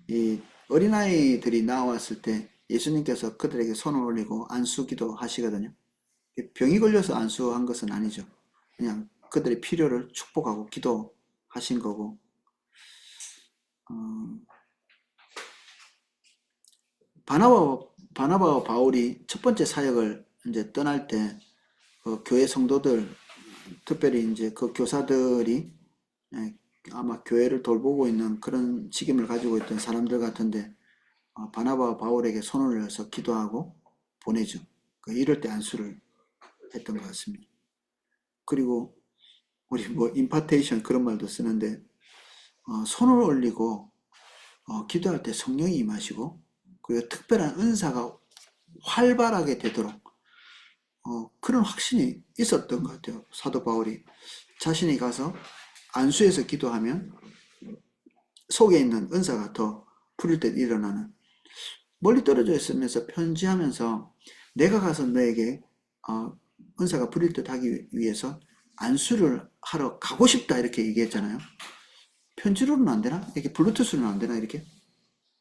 이 어린아이들이 나왔을 때 예수님께서 그들에게 손을 올리고 안수기도 하시거든요. 병이 걸려서 안수한 것은 아니죠. 그냥 그들의 필요를 축복하고 기도하신 거고. 바나바와 바울이 첫 번째 사역을 이제 떠날 때 교회 성도들, 특별히 이제 그 교사들이 아마 교회를 돌보고 있는 그런 직임을 가지고 있던 사람들 같은데 바나바와 바울에게 손을 올려서 기도하고 보내죠. 이럴 때 안수를 했던 것 같습니다. 그리고 우리 임파테이션 그런 말도 쓰는데 손을 올리고 기도할 때 성령이 임하시고 그리고 특별한 은사가 활발하게 되도록 그런 확신이 있었던 것 같아요. 사도 바울이 자신이 가서 안수해서 기도하면 속에 있는 은사가 더 풀릴 때 일어나는 멀리 떨어져 있으면서 편지하면서 내가 가서 너에게 은사가 풀릴 듯 하기 위해서 안수를 하러 가고 싶다 이렇게 얘기했잖아요. 편지로는 안 되나? 이렇게 블루투스로는 안 되나 이렇게?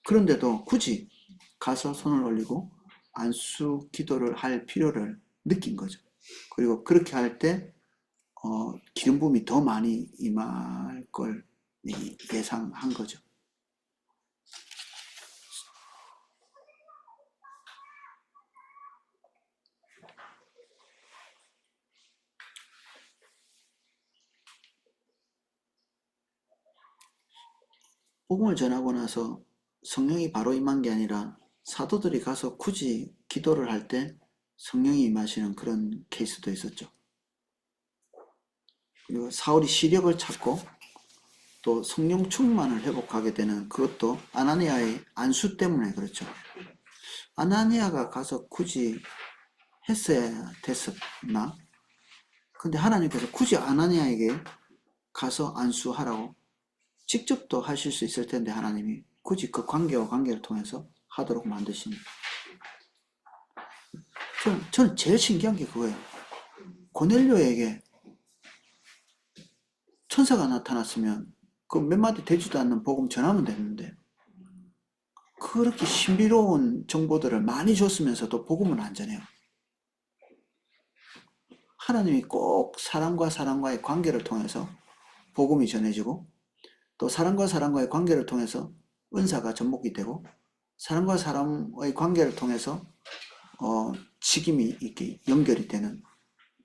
그런데도 굳이 가서 손을 올리고 안수 기도를 할 필요를 느낀 거죠. 그리고 그렇게 할 때 기름 부음이 더 많이 임할 걸 예상한 거죠. 복음을 전하고 나서 성령이 바로 임한 게 아니라 사도들이 가서 굳이 기도를 할 때 성령이 임하시는 그런 케이스도 있었죠. 그리고 사울이 시력을 찾고 또 성령 충만을 회복하게 되는 그것도 아나니아의 안수 때문에 그렇죠. 아나니아가 가서 굳이 했어야 됐었나? 근데 하나님께서 굳이 아나니아에게 가서 안수하라고 직접도 하실 수 있을 텐데 하나님이 굳이 그 관계와 관계를 통해서 하도록 만드십니다. 저는 제일 신기한 게 그거예요. 고넬료에게 천사가 나타났으면 그 몇 마디 되지도 않는 복음 전하면 되는데 그렇게 신비로운 정보들을 많이 줬으면서도 복음은 안 전해요. 하나님이 꼭 사람과 사람과의 관계를 통해서 복음이 전해지고 또 사람과 사람과의 관계를 통해서 은사가 접목이 되고 사람과 사람의 관계를 통해서 직임이 이렇게 연결이 되는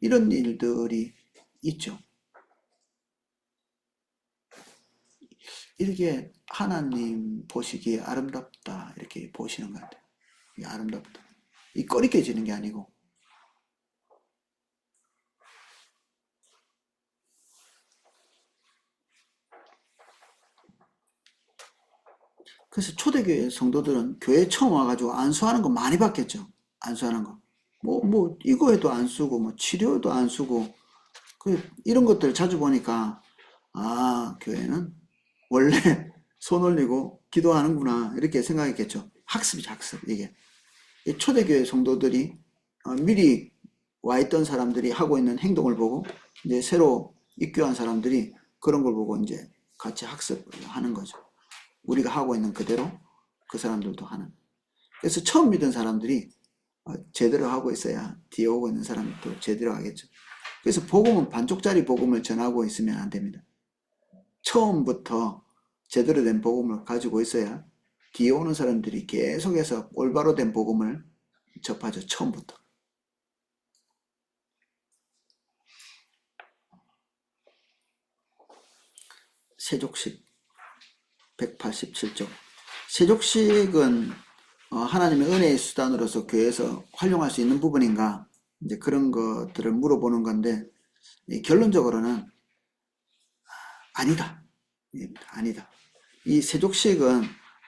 이런 일들이 있죠. 이렇게 하나님 보시기에 아름답다 이렇게 보시는 것 같아요. 이게 아름답다. 이 꺼리껴지는 게 아니고 그래서 초대교회 성도들은 교회 처음 와가지고 안수하는 거 많이 받겠죠. 안수하는 거. 이거에도 안 쓰고, 치료에도 안 쓰고, 이런 것들 자주 보니까, 교회는 원래 손 올리고 기도하는구나, 이렇게 생각했겠죠. 학습이죠, 학습, 이게. 이 초대교회 성도들이 미리 와 있던 사람들이 하고 있는 행동을 보고, 이제 새로 입교한 사람들이 그런 걸 보고 이제 같이 학습을 하는 거죠. 우리가 하고 있는 그대로 그 사람들도 하는. 그래서 처음 믿은 사람들이 제대로 하고 있어야 뒤에 오고 있는 사람이 또 제대로 하겠죠. 그래서 복음은 반쪽짜리 복음을 전하고 있으면 안 됩니다. 처음부터 제대로 된 복음을 가지고 있어야 뒤에 오는 사람들이 계속해서 올바로 된 복음을 접하죠. 처음부터. 세족식 187쪽. 세족식은 하나님의 은혜의 수단으로서 교회에서 활용할 수 있는 부분인가? 이제 그런 것들을 물어보는 건데, 결론적으로는 아니다. 아니다. 이 세족식은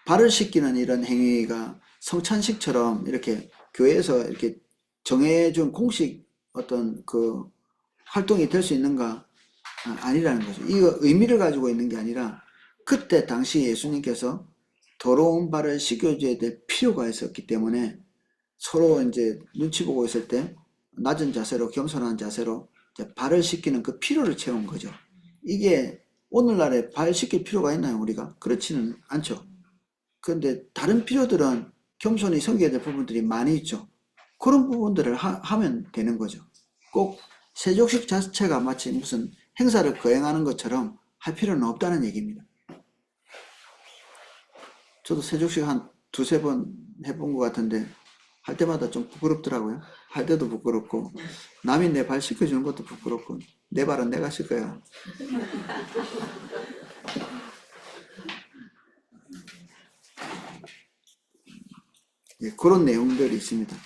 발을 씻기는 이런 행위가 성찬식처럼 이렇게 교회에서 이렇게 정해준 공식 어떤 그 활동이 될 수 있는가? 아니라는 거죠. 이거 의미를 가지고 있는 게 아니라 그때 당시 예수님께서 더러운 발을 씻겨줘야 될 필요가 있었기 때문에 서로 이제 눈치 보고 있을 때 낮은 자세로 겸손한 자세로 발을 씻기는 그 필요를 채운 거죠. 이게 오늘날에 발 씻길 필요가 있나요, 우리가? 그렇지는 않죠. 그런데 다른 필요들은 겸손히 섬겨야 될 부분들이 많이 있죠. 그런 부분들을 하면 되는 거죠. 꼭 세족식 자체가 마치 무슨 행사를 거행하는 것처럼 할 필요는 없다는 얘기입니다. 저도 세족식 한 두세 번 해본 것 같은데 할 때마다 좀 부끄럽더라고요. 할 때도 부끄럽고 남이 내 발 씻겨주는 것도 부끄럽고 내 발은 내가 씻어야. 그런 내용들이 있습니다.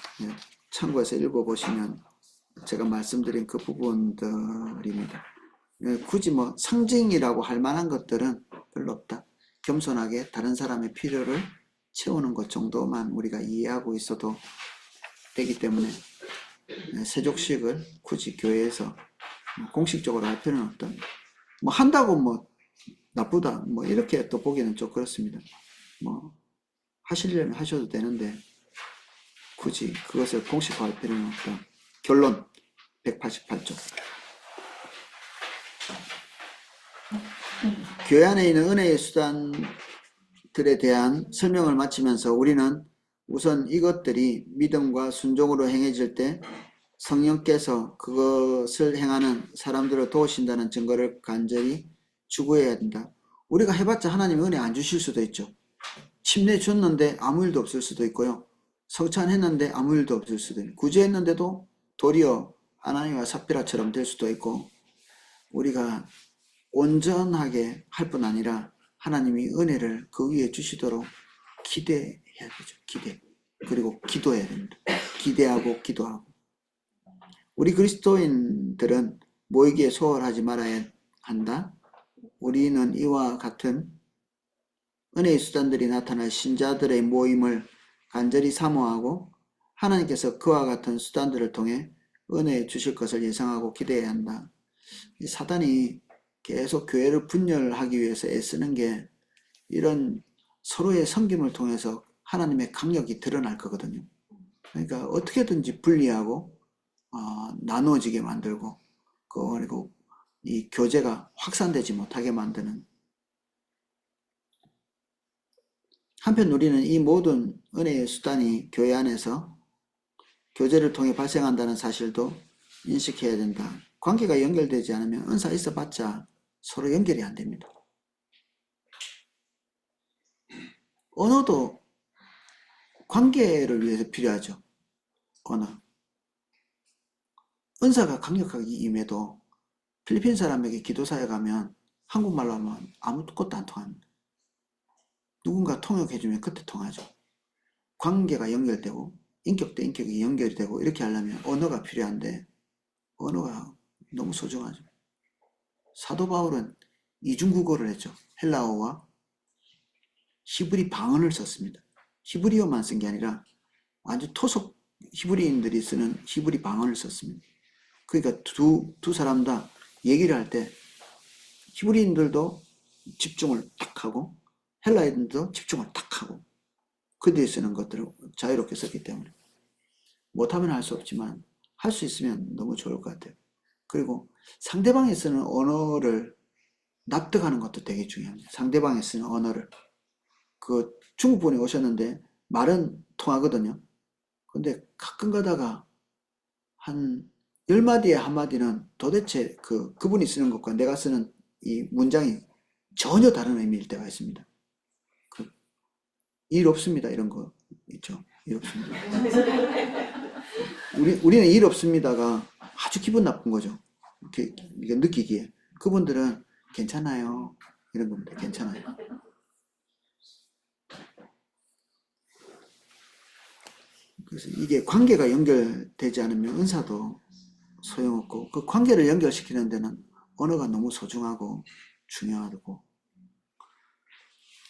참고해서 읽어보시면 제가 말씀드린 그 부분들입니다. 굳이 상징이라고 할 만한 것들은 별로 없다. 겸손하게 다른 사람의 필요를 채우는 것 정도만 우리가 이해하고 있어도 되기 때문에 세족식을 굳이 교회에서 공식적으로 할 필요는 없다. 한다고 나쁘다 이렇게 또 보기는 좀 그렇습니다. 하시려면 하셔도 되는데 굳이 그것을 공식화할 필요는 없다. 결론 188쪽. 교회 안에 있는 은혜의 수단들에 대한 설명을 마치면서 우리는 우선 이것들이 믿음과 순종으로 행해질 때 성령께서 그것을 행하는 사람들을 도우신다는 증거를 간절히 추구해야 된다. 우리가 해봤자 하나님 은혜 안 주실 수도 있죠. 침례 줬는데 아무 일도 없을 수도 있고요. 성찬했는데 아무 일도 없을 수도 있고 구제했는데도 도리어 아나니와 삽비라처럼 될 수도 있고 우리가 온전하게 할 뿐 아니라 하나님이 은혜를 그 위에 주시도록 기대해야 되죠. 기대. 그리고 기도해야 됩니다. 기대하고 기도하고. 우리 그리스도인들은 모이기에 소홀하지 말아야 한다. 우리는 이와 같은 은혜의 수단들이 나타날 신자들의 모임을 간절히 사모하고 하나님께서 그와 같은 수단들을 통해 은혜 주실 것을 예상하고 기대해야 한다. 이 사단이 계속 교회를 분열하기 위해서 애쓰는 게 이런 서로의 섬김을 통해서 하나님의 강력이 드러날 거거든요. 그러니까 어떻게든지 분리하고 나누어지게 만들고 그리고 이 교제가 확산되지 못하게 만드는. 한편 우리는 이 모든 은혜의 수단이 교회 안에서 교제를 통해 발생한다는 사실도 인식해야 된다. 관계가 연결되지 않으면 은사 있어봤자 서로 연결이 안 됩니다. 언어도 관계를 위해서 필요하죠. 언어. 은사가 강력하게 임해도 필리핀 사람에게 기도사에 가면 한국말로 하면 아무것도 안 통합니다. 누군가 통역해주면 그때 통하죠. 관계가 연결되고 인격 대 인격이 연결이 되고 이렇게 하려면 언어가 필요한데 언어가 너무 소중하죠. 사도 바울은 이중국어를 했죠. 헬라어와 히브리 방언을 썼습니다. 히브리어만 쓴 게 아니라 아주 토속 히브리인들이 쓰는 히브리 방언을 썼습니다. 그러니까 두 사람 다 얘기를 할 때 히브리인들도 집중을 딱 하고 헬라인들도 집중을 딱 하고 그들이 쓰는 것들을 자유롭게 썼기 때문에 못하면 할 수 없지만 할 수 있으면 너무 좋을 것 같아요. 그리고 상대방이 쓰는 언어를 납득하는 것도 되게 중요합니다. 상대방이 쓰는 언어를. 그 중국분이 오셨는데 말은 통하거든요. 근데 가끔 가다가 한 10마디에 한마디는 도대체 그분이 쓰는 것과 내가 쓰는 이 문장이 전혀 다른 의미일 때가 있습니다. 일 없습니다. 이런 거 있죠. 일 없습니다. 우리는 일 없습니다가 아주 기분 나쁜 거죠. 이게 느끼기에. 그분들은 괜찮아요. 이런 겁니다. 괜찮아요. 그래서 이게 관계가 연결되지 않으면 은사도 소용없고 그 관계를 연결시키는 데는 언어가 너무 소중하고 중요하고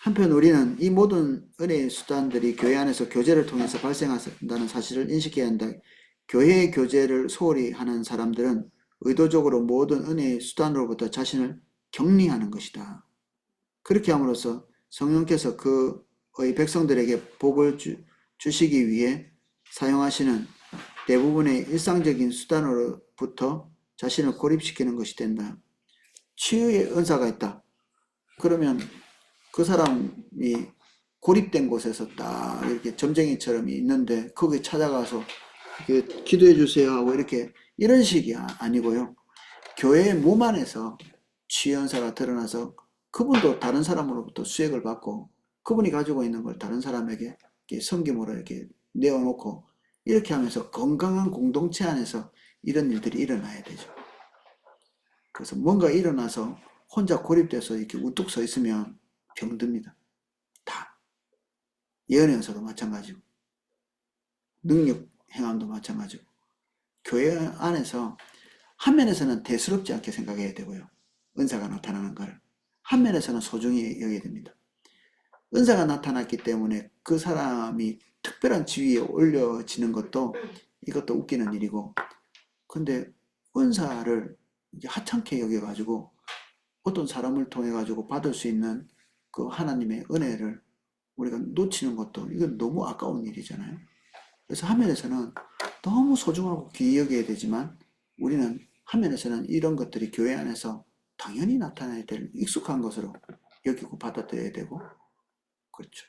한편 우리는 이 모든 은혜의 수단들이 교회 안에서 교제를 통해서 발생한다는 사실을 인식해야 한다. 교회의 교제를 소홀히 하는 사람들은 의도적으로 모든 은혜의 수단으로부터 자신을 격리하는 것이다. 그렇게 함으로써 성령께서 그의 백성들에게 복을 주시기 위해 사용하시는 대부분의 일상적인 수단으로부터 자신을 고립시키는 것이 된다. 치유의 은사가 있다. 그러면 그 사람이 고립된 곳에서 딱 이렇게 점쟁이처럼 있는데 거기 찾아가서 기도해 주세요 하고 이렇게 이런 식이 아니고요. 교회의 몸 안에서 치유연사가 드러나서 그분도 다른 사람으로부터 수액을 받고 그분이 가지고 있는 걸 다른 사람에게 섬김으로 이렇게 내어놓고 이렇게 하면서 건강한 공동체 안에서 이런 일들이 일어나야 되죠. 그래서 뭔가 일어나서 혼자 고립돼서 이렇게 우뚝 서 있으면 병듭니다. 다. 예언의 연서도 마찬가지고 능력 행함도 마찬가지고 교회 안에서 한 면에서는 대수롭지 않게 생각해야 되고요. 은사가 나타나는 걸 한 면에서는 소중히 여겨야 됩니다. 은사가 나타났기 때문에 그 사람이 특별한 지위에 올려지는 것도 이것도 웃기는 일이고 근데 은사를 이제 하찮게 여겨가지고 어떤 사람을 통해 가지고 받을 수 있는 그 하나님의 은혜를 우리가 놓치는 것도 이건 너무 아까운 일이잖아요. 그래서 한 면에서는 너무 소중하고 귀히 여겨야 되지만 우리는 한 면에서는 이런 것들이 교회 안에서 당연히 나타나야 될 익숙한 것으로 여기고 받아들여야 되고 그렇죠.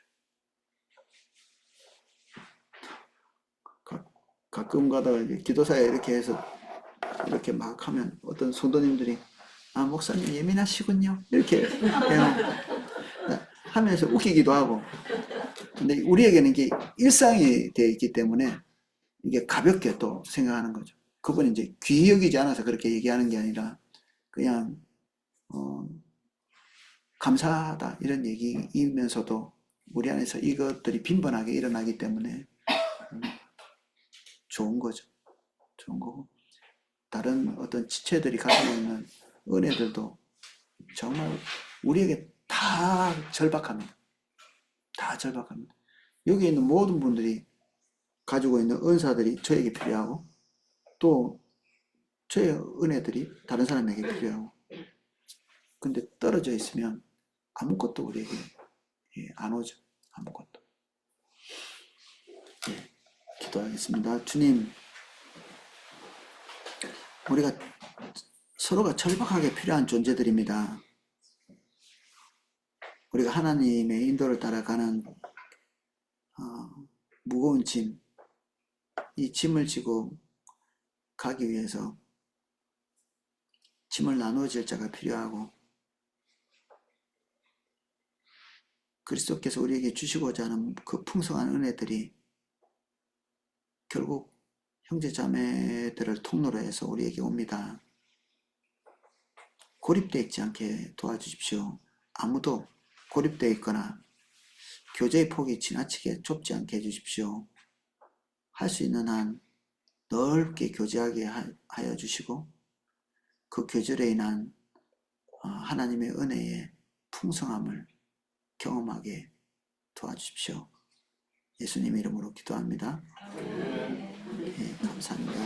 가끔 가다가 기도사에 이렇게 해서 이렇게 막 하면 어떤 성도님들이 아 목사님 예민하시군요 이렇게 하면서 웃기기도 하고 근데 우리에게는 이게 일상이 되어 있기 때문에 이게 가볍게 또 생각하는 거죠. 그분이 이제 귀히 여기지 않아서 그렇게 얘기하는 게 아니라 그냥 감사하다 이런 얘기이면서도 우리 안에서 이것들이 빈번하게 일어나기 때문에 좋은 거죠. 좋은 거고 다른 어떤 지체들이 가지고 있는 은혜들도 정말 우리에게 다 절박합니다. 다 절박합니다. 여기 있는 모든 분들이 가지고 있는 은사들이 저에게 필요하고 또 저의 은혜들이 다른 사람에게 필요하고 근데 떨어져 있으면 아무것도 우리에게 안 오죠. 아무것도. 기도하겠습니다. 주님, 우리가 서로가 절박하게 필요한 존재들입니다. 우리가 하나님의 인도를 따라가는 무거운 짐, 이 짐을 지고 가기 위해서 짐을 나누어질 자가 필요하고 그리스도께서 우리에게 주시고자 하는 그 풍성한 은혜들이 결국 형제자매들을 통로로 해서 우리에게 옵니다. 고립되어 있지 않게 도와주십시오. 아무도 고립되어 있거나 교제의 폭이 지나치게 좁지 않게 해주십시오. 할 수 있는 한 넓게 교제하게 하여 주시고 그 교제로 인한 하나님의 은혜의 풍성함을 경험하게 도와주십시오. 예수님 이름으로 기도합니다. 네, 감사합니다.